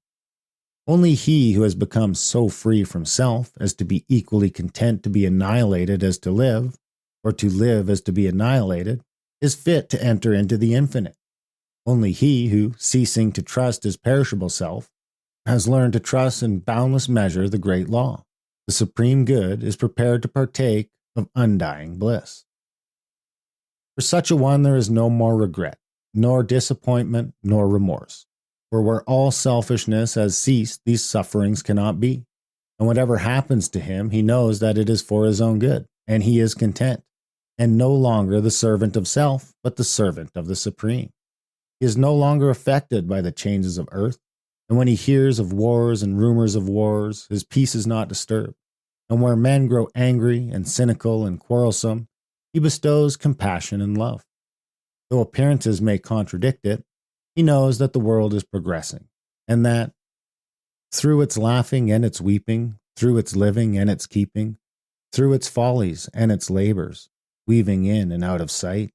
Only he who has become so free from self as to be equally content to be annihilated as to live, or to live as to be annihilated, is fit to enter into the infinite. Only he who, ceasing to trust his perishable self, has learned to trust in boundless measure the great law, the supreme good, is prepared to partake of undying bliss. For such a one there is no more regret, nor disappointment, nor remorse. For where all selfishness has ceased, these sufferings cannot be. And whatever happens to him, he knows that it is for his own good, and he is content, and no longer the servant of self, but the servant of the Supreme. He is no longer affected by the changes of earth, and when he hears of wars and rumors of wars, his peace is not disturbed. And where men grow angry and cynical and quarrelsome, he bestows compassion and love. Though appearances may contradict it, he knows that the world is progressing, and that through its laughing and its weeping, through its living and its keeping, through its follies and its labors, weaving in and out of sight,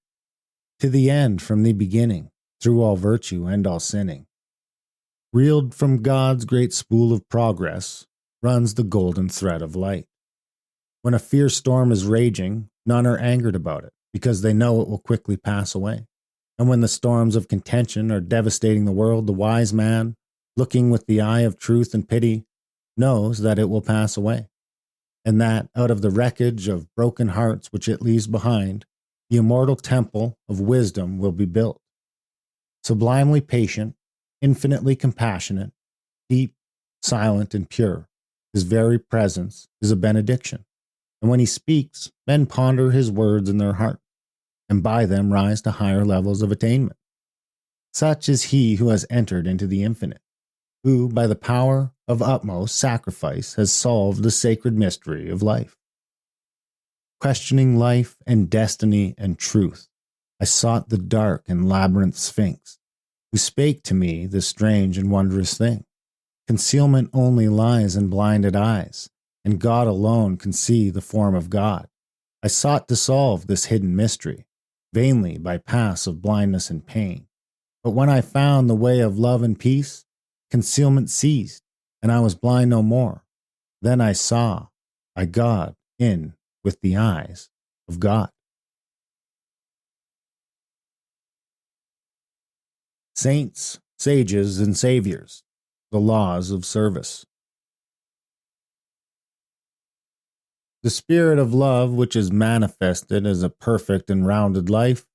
to the end from the beginning, through all virtue and all sinning, reeled from God's great spool of progress, runs the golden thread of light. When a fierce storm is raging, none are angered about it, because they know it will quickly pass away. And when the storms of contention are devastating the world, the wise man, looking with the eye of truth and pity, knows that it will pass away, and that out of the wreckage of broken hearts which it leaves behind, the immortal temple of wisdom will be built. Sublimely patient, infinitely compassionate, deep, silent, and pure, his very presence is a benediction. And when he speaks, men ponder his words in their heart, and by them rise to higher levels of attainment. Such is he who has entered into the infinite, who, by the power of utmost sacrifice, has solved the sacred mystery of life. Questioning life and destiny and truth, I sought the dark and labyrinth sphinx, who spake to me this strange and wondrous thing. Concealment only lies in blinded eyes, and God alone can see the form of God. I sought to solve this hidden mystery, vainly by paths of blindness and pain. But when I found the way of love and peace, concealment ceased, and I was blind no more. Then I saw God in with the eyes of God. Saints, sages, and saviors, the laws of service. The spirit of love, which is manifested as a perfect and rounded life,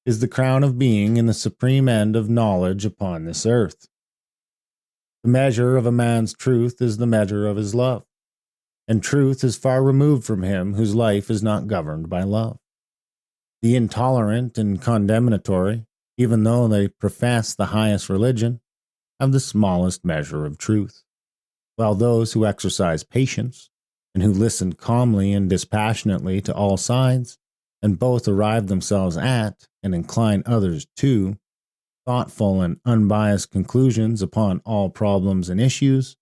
is the crown of being and the supreme end of knowledge upon this earth. The measure of a man's truth is the measure of his love, and truth is far removed from him whose life is not governed by love. The intolerant and condemnatory, even though they profess the highest religion, have the smallest measure of truth, while those who exercise patience, and who listen calmly and dispassionately to all sides, and both arrive themselves at, and incline others to, thoughtful and unbiased conclusions upon all problems and issues,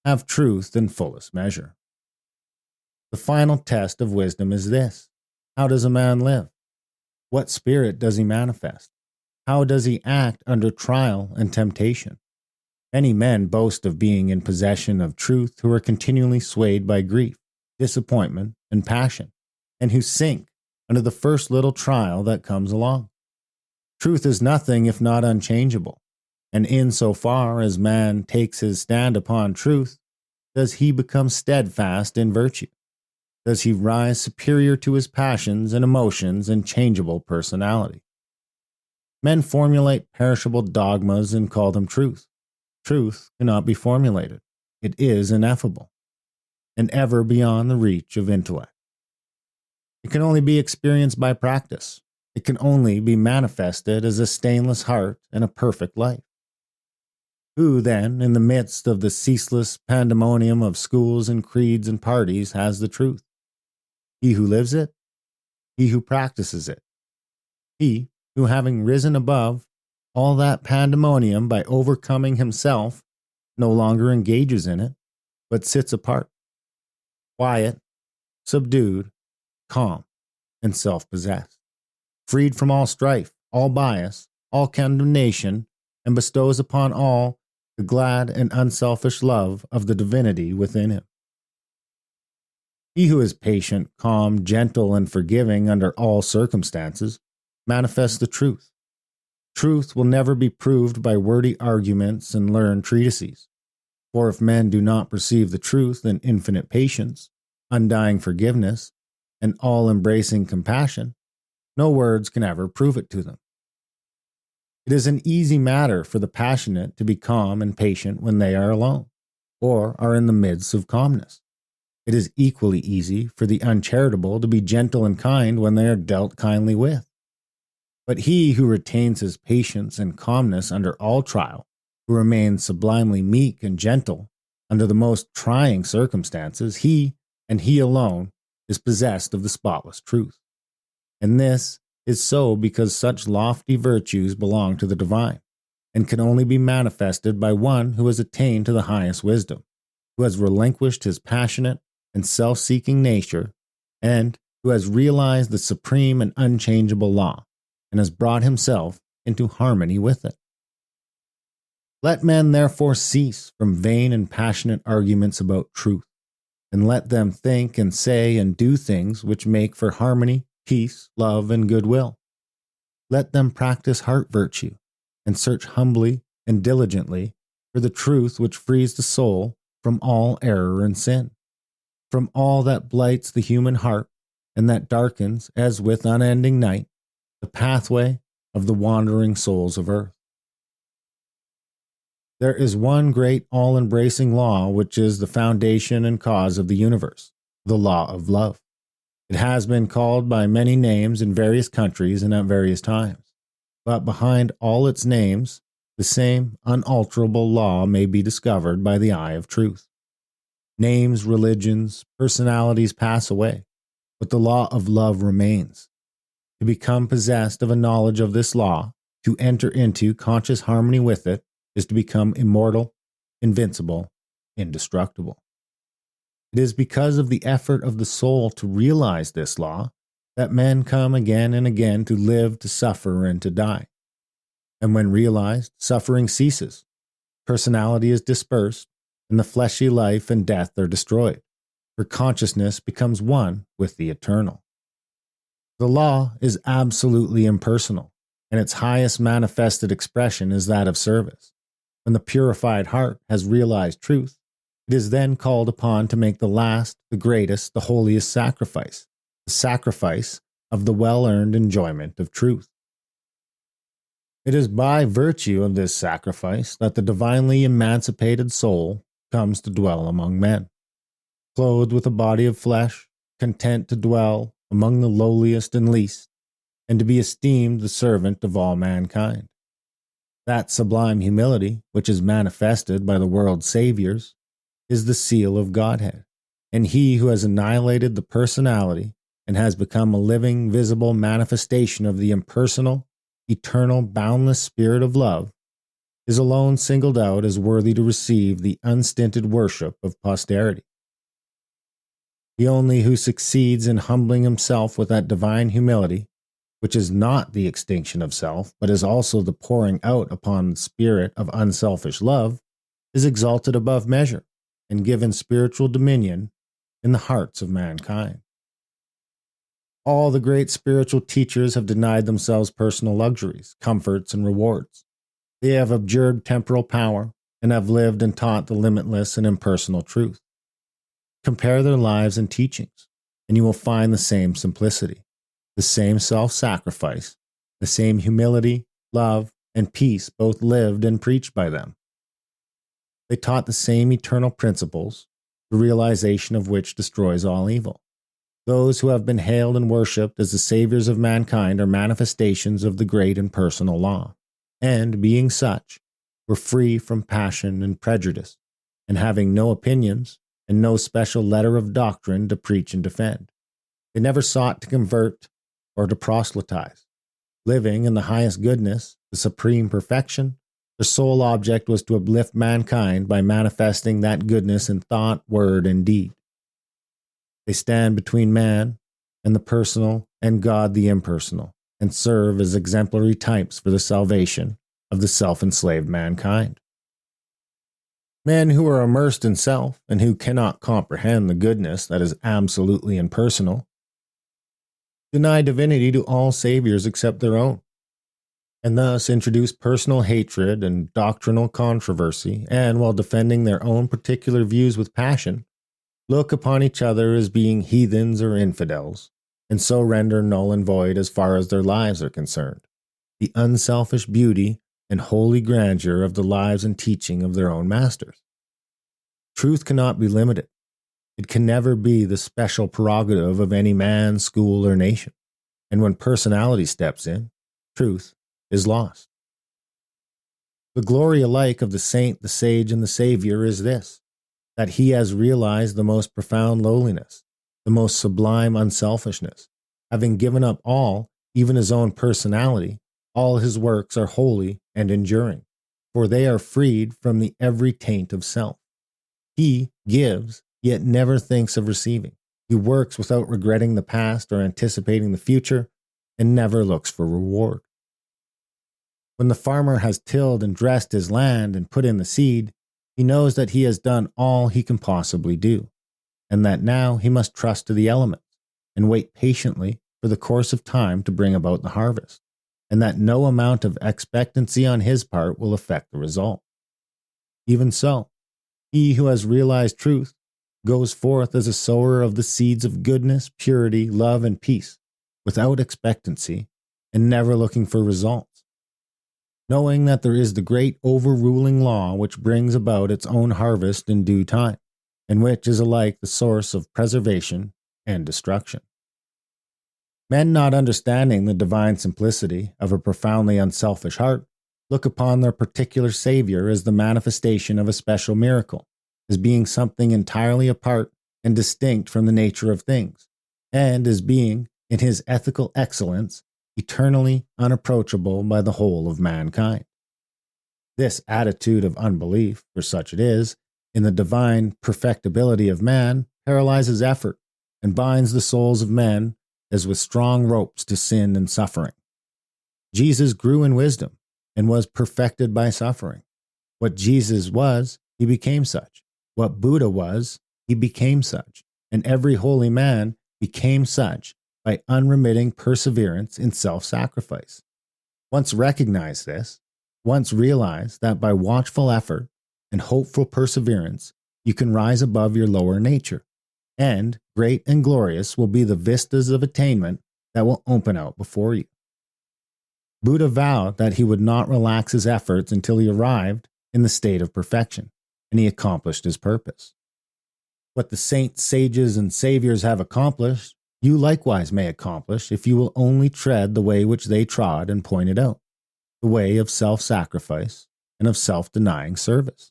have truth in fullest measure. The final test of wisdom is this: how does a man live? What spirit does he manifest? How does he act under trial and temptation? Many men boast of being in possession of truth who are continually swayed by grief, disappointment, and passion, and who sink under the first little trial that comes along. Truth is nothing if not unchangeable, and in so far as man takes his stand upon truth, does he become steadfast in virtue, does he rise superior to his passions and emotions and changeable personality. Men formulate perishable dogmas and call them truth. Truth cannot be formulated. It is ineffable, and ever beyond the reach of intellect. It can only be experienced by practice. It can only be manifested as a stainless heart and a perfect life. Who, then, in the midst of the ceaseless pandemonium of schools and creeds and parties, has the truth? He who lives it? He who practices it? He who, having risen above, all that pandemonium by overcoming himself, no longer engages in it, but sits apart, quiet, subdued, calm, and self-possessed, freed from all strife, all bias, all condemnation, and bestows upon all the glad and unselfish love of the divinity within him. He who is patient, calm, gentle, and forgiving under all circumstances manifests the truth. Truth will never be proved by wordy arguments and learned treatises. For if men do not perceive the truth in infinite patience, undying forgiveness, and all-embracing compassion, no words can ever prove it to them. It is an easy matter for the passionate to be calm and patient when they are alone, or are in the midst of calmness. It is equally easy for the uncharitable to be gentle and kind when they are dealt kindly with. But he who retains his patience and calmness under all trial, who remains sublimely meek and gentle under the most trying circumstances, he, and he alone, is possessed of the spotless truth. And this is so because such lofty virtues belong to the divine, and can only be manifested by one who has attained to the highest wisdom, who has relinquished his passionate and self-seeking nature, and who has realized the supreme and unchangeable law, and has brought himself into harmony with it. Let men therefore cease from vain and passionate arguments about truth, and let them think and say and do things which make for harmony, peace, love, and goodwill. Let them practice heart virtue, and search humbly and diligently for the truth which frees the soul from all error and sin, from all that blights the human heart, and that darkens, as with unending night, the pathway of the wandering souls of earth. There is one great all-embracing law which is the foundation and cause of the universe, the law of love. It has been called by many names in various countries and at various times, but behind all its names, the same unalterable law may be discovered by the eye of truth. Names, religions, personalities pass away, but the law of love remains. To become possessed of a knowledge of this law, to enter into conscious harmony with it, is to become immortal, invincible, indestructible. It is because of the effort of the soul to realize this law that men come again and again to live, to suffer, and to die. And when realized, suffering ceases, personality is dispersed, and the fleshy life and death are destroyed, for consciousness becomes one with the eternal. The law is absolutely impersonal, and its highest manifested expression is that of service. When the purified heart has realized truth, it is then called upon to make the last, the greatest, the holiest sacrifice, the sacrifice of the well-earned enjoyment of truth. It is by virtue of this sacrifice that the divinely emancipated soul comes to dwell among men, clothed with a body of flesh, content to dwell among the lowliest and least, and to be esteemed the servant of all mankind. That sublime humility, which is manifested by the world's saviors, is the seal of Godhead, and he who has annihilated the personality and has become a living, visible manifestation of the impersonal, eternal, boundless spirit of love, is alone singled out as worthy to receive the unstinted worship of posterity. He only who succeeds in humbling himself with that divine humility, which is not the extinction of self, but is also the pouring out upon the spirit of unselfish love, is exalted above measure and given spiritual dominion in the hearts of mankind. All the great spiritual teachers have denied themselves personal luxuries, comforts, and rewards. They have abjured temporal power and have lived and taught the limitless and impersonal truth. Compare their lives and teachings, and you will find the same simplicity, the same self-sacrifice, the same humility, love, and peace both lived and preached by them. They taught the same eternal principles, the realization of which destroys all evil. Those who have been hailed and worshipped as the saviors of mankind are manifestations of the great and personal law, and, being such, were free from passion and prejudice, and having no opinions and no special letter of doctrine to preach and defend. They never sought to convert or to proselytize. Living in the highest goodness, the supreme perfection, their sole object was to uplift mankind by manifesting that goodness in thought, word, and deed. They stand between man and the personal and God the impersonal, and serve as exemplary types for the salvation of the self-enslaved mankind. Men who are immersed in self and who cannot comprehend the goodness that is absolutely impersonal deny divinity to all saviors except their own, and thus introduce personal hatred and doctrinal controversy, and while defending their own particular views with passion, look upon each other as being heathens or infidels, and so render null and void as far as their lives are concerned the unselfish beauty and holy grandeur of the lives and teaching of their own masters. Truth cannot be limited. It can never be the special prerogative of any man, school, or nation. And when personality steps in, truth is lost. The glory alike of the saint, the sage, and the savior is this, that he has realized the most profound lowliness, the most sublime unselfishness. Having given up all, even his own personality, all his works are holy and enduring, for they are freed from the every taint of self. He gives, yet never thinks of receiving. He works without regretting the past or anticipating the future, and never looks for reward. When the farmer has tilled and dressed his land and put in the seed, he knows that he has done all he can possibly do, and that now he must trust to the elements and wait patiently for the course of time to bring about the harvest, and that no amount of expectancy on his part will affect the result. Even so, he who has realized truth goes forth as a sower of the seeds of goodness, purity, love, and peace, without expectancy and never looking for results, knowing that there is the great overruling law which brings about its own harvest in due time, and which is alike the source of preservation and destruction. Men not understanding the divine simplicity of a profoundly unselfish heart look upon their particular Savior as the manifestation of a special miracle, as being something entirely apart and distinct from the nature of things, and as being, in his ethical excellence, eternally unapproachable by the whole of mankind. This attitude of unbelief, for such it is, in the divine perfectibility of man paralyzes effort and binds the souls of men as with strong ropes to sin and suffering. Jesus grew in wisdom and was perfected by suffering. What Jesus was, he became such. What Buddha was, he became such. And every holy man became such by unremitting perseverance in self-sacrifice. Once recognize this, once realize that by watchful effort and hopeful perseverance, you can rise above your lower nature, and great and glorious will be the vistas of attainment that will open out before you. Buddha vowed that he would not relax his efforts until he arrived in the state of perfection, and he accomplished his purpose. What the saints, sages, and saviors have accomplished, you likewise may accomplish if you will only tread the way which they trod and pointed out, the way of self-sacrifice and of self-denying service.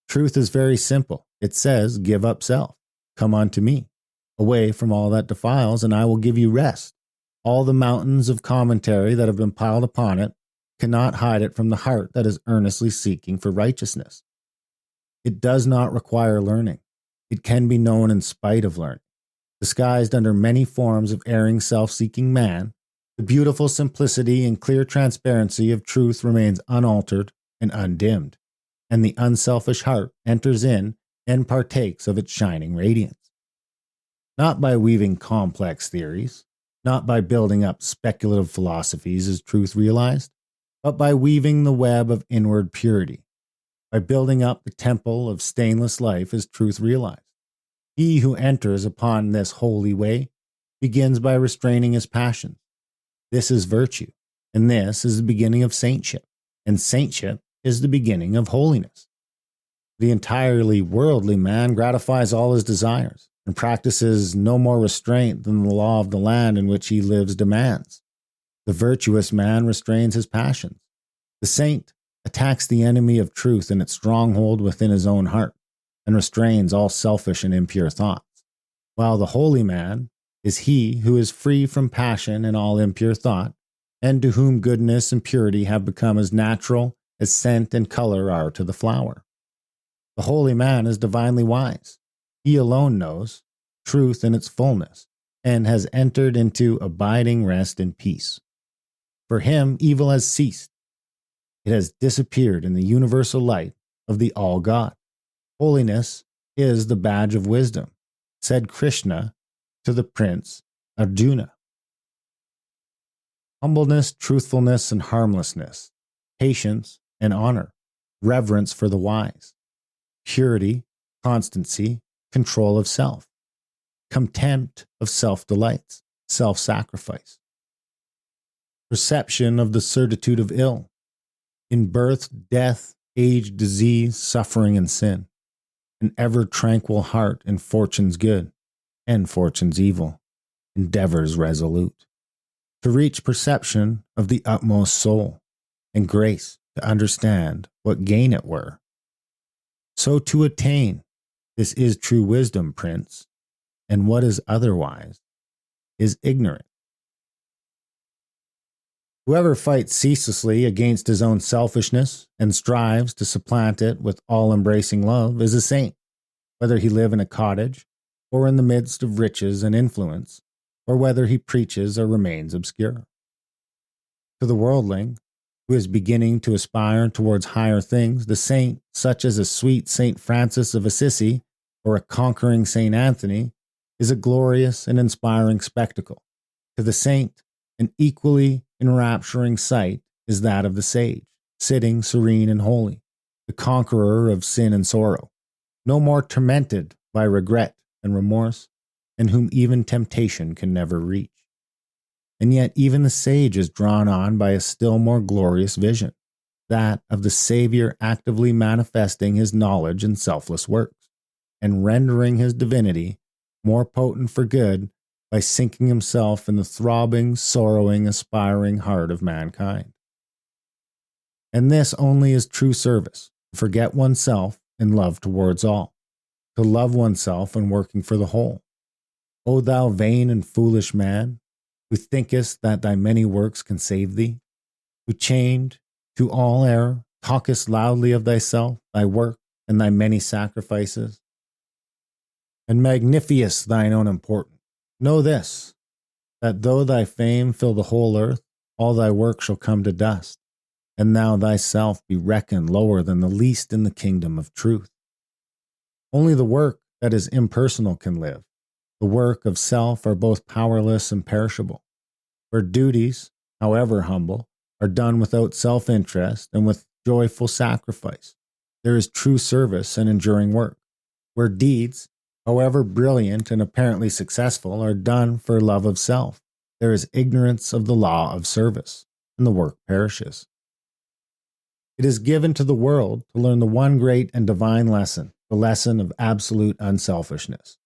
Truth is very simple. It says, give up self. Come unto me, away from all that defiles, and I will give you rest. All the mountains of commentary that have been piled upon it cannot hide it from the heart that is earnestly seeking for righteousness. It does not require learning. It can be known in spite of learning. Disguised under many forms of erring self-seeking man, the beautiful simplicity and clear transparency of truth remains unaltered and undimmed, and the unselfish heart enters in and partakes of its shining radiance. Not by weaving complex theories, not by building up speculative philosophies is truth realized, but by weaving the web of inward purity. By building up the temple of stainless life is truth realized. He who enters upon this holy way begins by restraining his passions. This is virtue, and this is the beginning of saintship, and saintship is the beginning of holiness. The entirely worldly man gratifies all his desires and practices no more restraint than the law of the land in which he lives demands. The virtuous man restrains his passions. The saint attacks the enemy of truth in its stronghold within his own heart and restrains all selfish and impure thoughts, while the holy man is he who is free from passion and all impure thought and to whom goodness and purity have become as natural as scent and color are to the flower. The holy man is divinely wise. He alone knows truth in its fullness, and has entered into abiding rest and peace. For him, evil has ceased. It has disappeared in the universal light of the All-God. Holiness is the badge of wisdom, said Krishna to the prince Arjuna. Humbleness, truthfulness, and harmlessness, patience and honor, reverence for the wise, purity, constancy, control of self, contempt of self-delights, self-sacrifice, perception of the certitude of ill, in birth, death, age, disease, suffering, and sin, an ever-tranquil heart in fortune's good and fortune's evil, endeavors resolute, to reach perception of the utmost soul, and grace to understand what gain it were. So to attain, this is true wisdom, Prince, and what is otherwise is ignorant. Whoever fights ceaselessly against his own selfishness and strives to supplant it with all-embracing love is a saint, whether he live in a cottage or in the midst of riches and influence, or whether he preaches or remains obscure. To the worldling, who is beginning to aspire towards higher things, the saint, such as a sweet Saint Francis of Assisi or a conquering Saint Anthony, is a glorious and inspiring spectacle. To the saint, an equally enrapturing sight is that of the sage, sitting serene and holy, the conqueror of sin and sorrow, no more tormented by regret and remorse, and whom even temptation can never reach. And yet even the sage is drawn on by a still more glorious vision, that of the Savior actively manifesting his knowledge in selfless works, and rendering his divinity more potent for good by sinking himself in the throbbing, sorrowing, aspiring heart of mankind. And this only is true service, to forget oneself in love towards all, to love oneself in working for the whole. O thou vain and foolish man, who thinkest that thy many works can save thee, who chained to all error talkest loudly of thyself, thy work, and thy many sacrifices, and magnifiest thine own importance. Know this, that though thy fame fill the whole earth, all thy work shall come to dust, and thou thyself be reckoned lower than the least in the kingdom of truth. Only the work that is impersonal can live. The work of self are both powerless and perishable. Where duties, however humble, are done without self-interest and with joyful sacrifice, there is true service and enduring work. Where deeds, however brilliant and apparently successful, are done for love of self, there is ignorance of the law of service, and the work perishes. It is given to the world to learn the one great and divine lesson, the lesson of absolute unselfishness.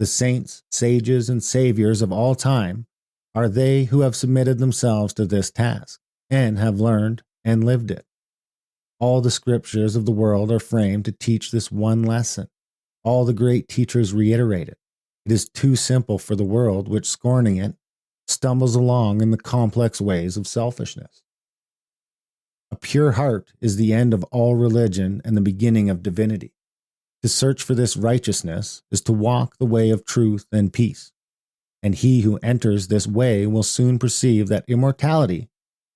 The saints, sages, and saviors of all time are they who have submitted themselves to this task, and have learned and lived it. All the scriptures of the world are framed to teach this one lesson. All the great teachers reiterate it. It is too simple for the world, which, scorning it, stumbles along in the complex ways of selfishness. A pure heart is the end of all religion and the beginning of divinity. To search for this righteousness is to walk the way of truth and peace. And he who enters this way will soon perceive that immortality,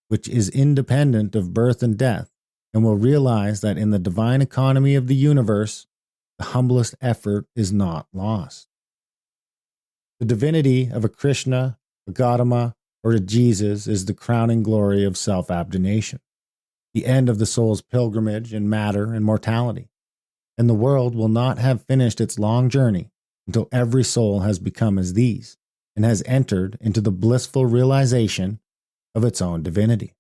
which is independent of birth and death, and will realize that in the divine economy of the universe, the humblest effort is not lost. The divinity of a Krishna, a Gautama, or a Jesus is the crowning glory of self-abnegation, the end of the soul's pilgrimage in matter and mortality. And the world will not have finished its long journey until every soul has become as these, and has entered into the blissful realization of its own divinity.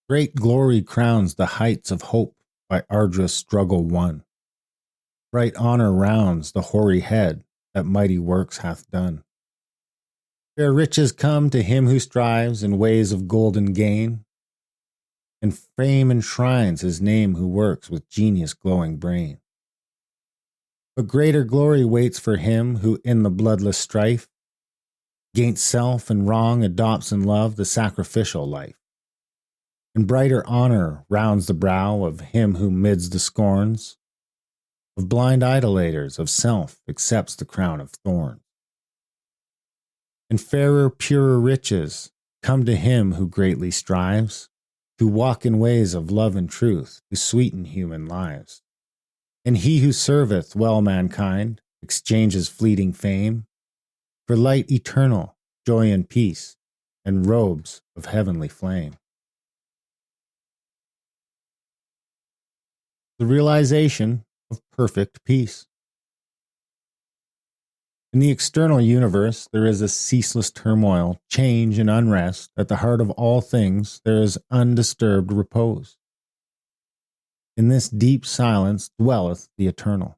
Great glory crowns the heights of hope by arduous struggle won. Bright honor rounds the hoary head that mighty works hath done. Fair riches come to him who strives in ways of golden gain, and fame enshrines his name who works with genius glowing brain. But greater glory waits for him who in the bloodless strife Against self and wrong adopts in love the sacrificial life. And brighter honor rounds the brow of him who mids the scorns of blind idolaters of self accepts the crown of thorns. And fairer, purer riches come to him who greatly strives to walk in ways of love and truth to sweeten human lives. And he who serveth well mankind exchanges fleeting fame for light eternal, joy and peace, and robes of heavenly flame. The realization of perfect peace. In the external universe, there is a ceaseless turmoil, change, and unrest. At the heart of all things, there is undisturbed repose. In this deep silence dwelleth the eternal.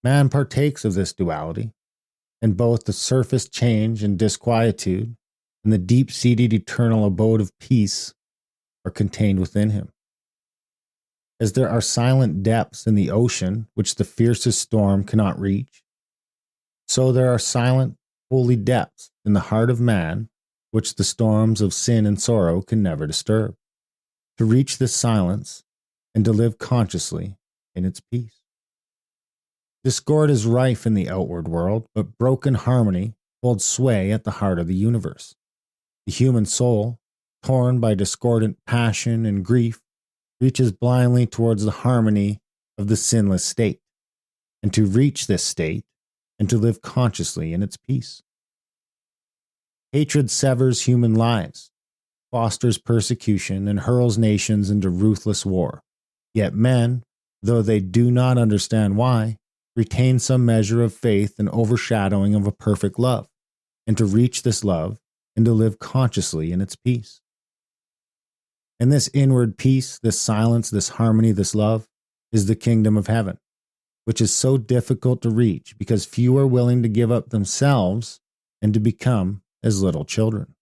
Man partakes of this duality, and both the surface change and disquietude and the deep-seated eternal abode of peace are contained within him. As there are silent depths in the ocean which the fiercest storm cannot reach, so there are silent, holy depths in the heart of man which the storms of sin and sorrow can never disturb. To reach this silence and to live consciously in its peace. Discord is rife in the outward world, but broken harmony holds sway at the heart of the universe. The human soul, torn by discordant passion and grief, reaches blindly towards the harmony of the sinless state, and to reach this state and to live consciously in its peace. Hatred severs human lives, fosters persecution, and hurls nations into ruthless war. Yet men, though they do not understand why, retain some measure of faith and overshadowing of a perfect love, and to reach this love and to live consciously in its peace. And this inward peace, this silence, this harmony, this love, is the kingdom of heaven, which is so difficult to reach because few are willing to give up themselves and to become as little children.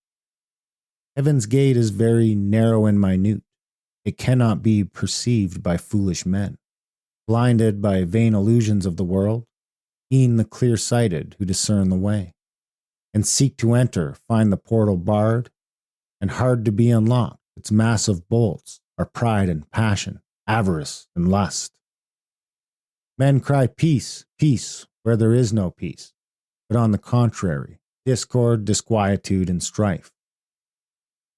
Heaven's gate is very narrow and minute. It cannot be perceived by foolish men, blinded by vain illusions of the world, e'en the clear-sighted who discern the way, and seek to enter, find the portal barred, and hard to be unlocked. Its massive bolts are pride and passion, avarice and lust. Men cry peace, peace, where there is no peace, but on the contrary, discord, disquietude, and strife.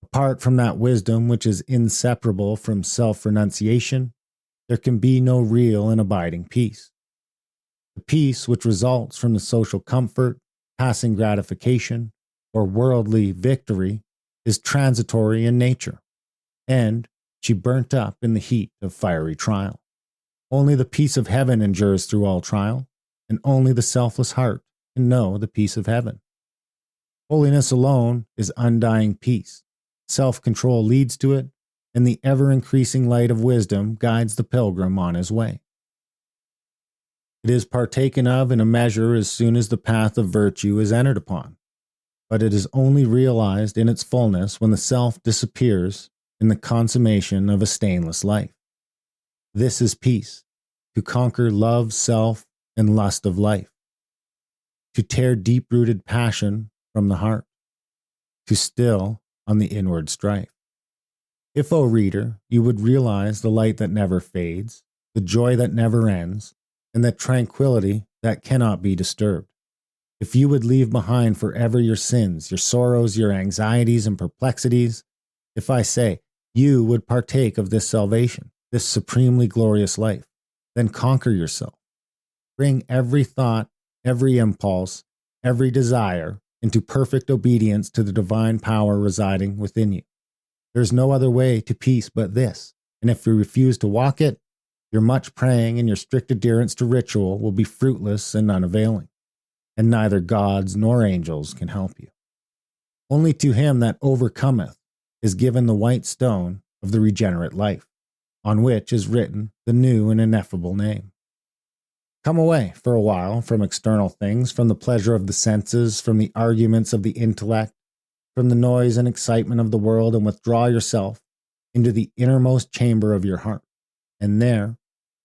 Apart from that wisdom which is inseparable from self-renunciation, there can be no real and abiding peace. The peace which results from the social comfort, passing gratification, or worldly victory is transitory in nature, and she burnt up in the heat of fiery trial. Only the peace of heaven endures through all trial, and only the selfless heart can know the peace of heaven. Holiness alone is undying peace. Self-control leads to it, and the ever-increasing light of wisdom guides the pilgrim on his way. It is partaken of in a measure as soon as the path of virtue is entered upon, but it is only realized in its fullness when the self disappears in the consummation of a stainless life. This is peace, to conquer love, self, and lust of life, to tear deep-rooted passion from the heart, to still on the inward strife. If, O reader, you would realize the light that never fades, the joy that never ends, and the tranquility that cannot be disturbed, if you would leave behind forever your sins, your sorrows, your anxieties and perplexities, if I say you would partake of this salvation, this supremely glorious life, then conquer yourself. Bring every thought, every impulse, every desire into perfect obedience to the divine power residing within you. There is no other way to peace but this, and if you refuse to walk it, your much praying and your strict adherence to ritual will be fruitless and unavailing, and neither gods nor angels can help you. Only to him that overcometh is given the white stone of the regenerate life, on which is written the new and ineffable name. Come away for a while from external things, from the pleasure of the senses, from the arguments of the intellect, from the noise and excitement of the world, and withdraw yourself into the innermost chamber of your heart. And there,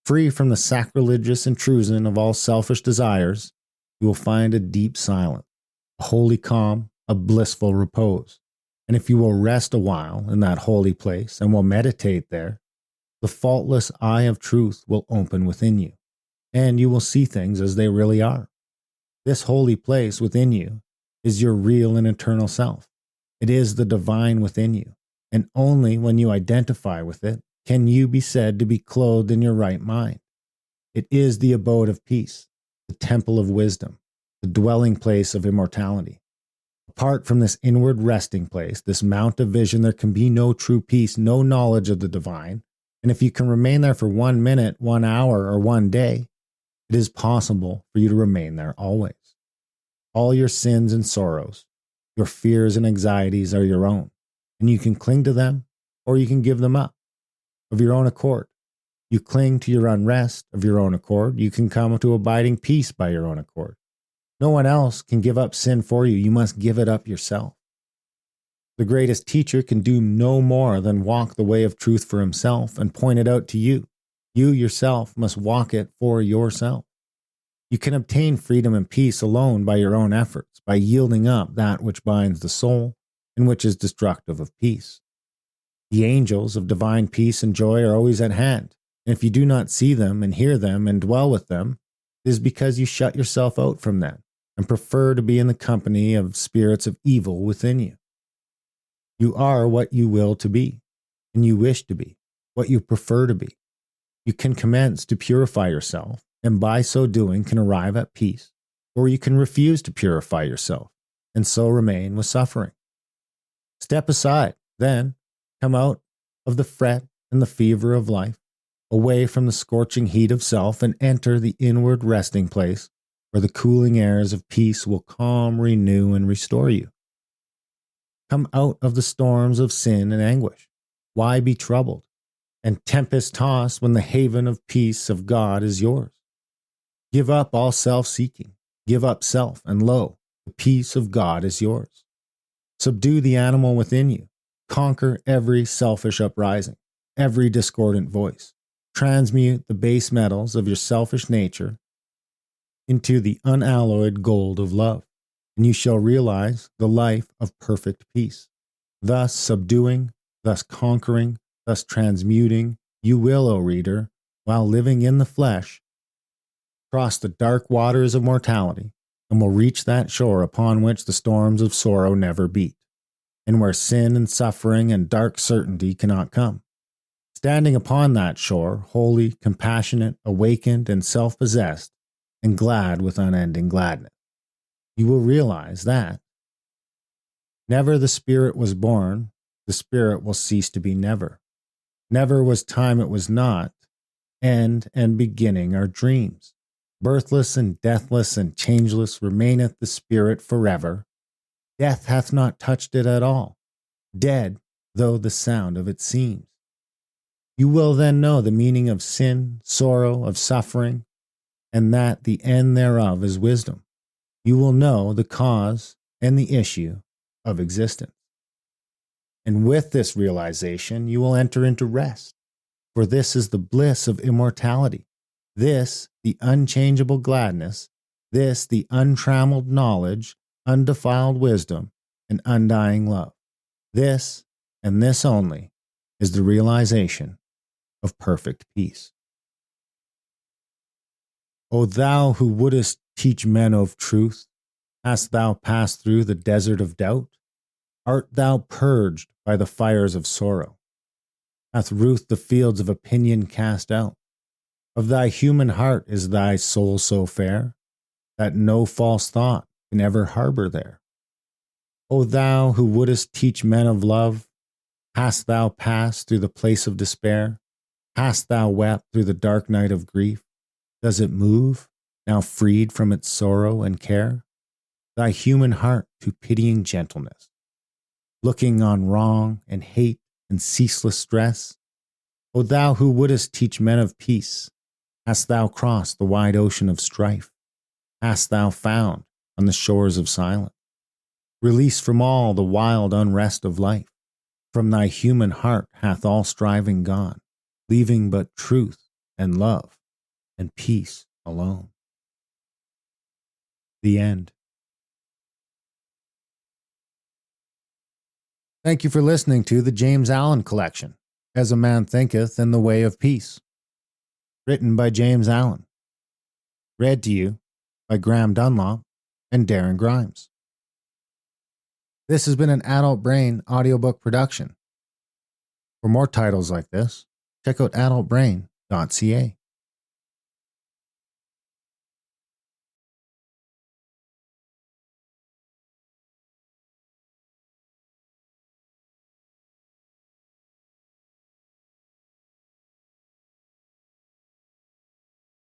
free from the sacrilegious intrusion of all selfish desires, you will find a deep silence, a holy calm, a blissful repose. And if you will rest a while in that holy place and will meditate there, the faultless eye of truth will open within you, and you will see things as they really are. This holy place within you is your real and eternal self. It is the divine within you, and only when you identify with it can you be said to be clothed in your right mind. It is the abode of peace, the temple of wisdom, the dwelling place of immortality. Apart from this inward resting place, this mount of vision, there can be no true peace, no knowledge of the divine. And if you can remain there for 1 minute, 1 hour, or 1 day, it is possible for you to remain there always. All your sins and sorrows, your fears and anxieties are your own, and you can cling to them or you can give them up of your own accord. You cling to your unrest of your own accord. You can come to abiding peace by your own accord. No one else can give up sin for you. You must give it up yourself. The greatest teacher can do no more than walk the way of truth for himself and point it out to you. You yourself must walk it for yourself. You can obtain freedom and peace alone by your own efforts, by yielding up that which binds the soul and which is destructive of peace. The angels of divine peace and joy are always at hand, and if you do not see them and hear them and dwell with them, it is because you shut yourself out from them and prefer to be in the company of spirits of evil within you. You are what you will to be, and you wish to be, what you prefer to be. You can commence to purify yourself, and by so doing can arrive at peace, or you can refuse to purify yourself, and so remain with suffering. Step aside, then, come out of the fret and the fever of life, away from the scorching heat of self, and enter the inward resting place where the cooling airs of peace will calm, renew, and restore you. Come out of the storms of sin and anguish. Why be troubled and tempest tossed when the haven of peace of God is yours? Give up all self-seeking. Give up self, and lo, the peace of God is yours. Subdue the animal within you. Conquer every selfish uprising, every discordant voice. Transmute the base metals of your selfish nature into the unalloyed gold of love, and you shall realize the life of perfect peace. Thus subduing, thus conquering, thus transmuting, you will, O reader, while living in the flesh, cross the dark waters of mortality, and will reach that shore upon which the storms of sorrow never beat, and where sin and suffering and dark certainty cannot come. Standing upon that shore, holy, compassionate, awakened, and self-possessed, and glad with unending gladness, you will realize that never the Spirit was born, the Spirit will cease to be never. Never was time it was not, end and beginning are dreams. Birthless and deathless and changeless remaineth the Spirit forever. Death hath not touched it at all, dead though the sound of it seems. You will then know the meaning of sin, sorrow, of suffering, and that the end thereof is wisdom. You will know the cause and the issue of existence. And with this realization, you will enter into rest, for this is the bliss of immortality, this the unchangeable gladness, this the untrammeled knowledge, undefiled wisdom, and undying love. This, and this only, is the realization of perfect peace. O thou who wouldest teach men of truth, hast thou passed through the desert of doubt? Art thou purged by the fires of sorrow? Hath Ruth the fields of opinion cast out? Of thy human heart is thy soul so fair, that no false thought can ever harbor there? O thou who wouldest teach men of love, hast thou passed through the place of despair? Hast thou wept through the dark night of grief? Does it move, now freed from its sorrow and care, thy human heart to pitying gentleness, looking on wrong and hate and ceaseless stress? O thou who wouldest teach men of peace, hast thou crossed the wide ocean of strife? Hast thou found on the shores of silence release from all the wild unrest of life? From thy human heart hath all striving gone, leaving but truth and love and peace alone. The end. Thank you for listening to the James Allen Collection, As a Man Thinketh in the Way of Peace, written by James Allen. Read to you by Graham Dunlop and Darren Grimes. This has been an Adult Brain audiobook production. For more titles like this, check out adultbrain.ca.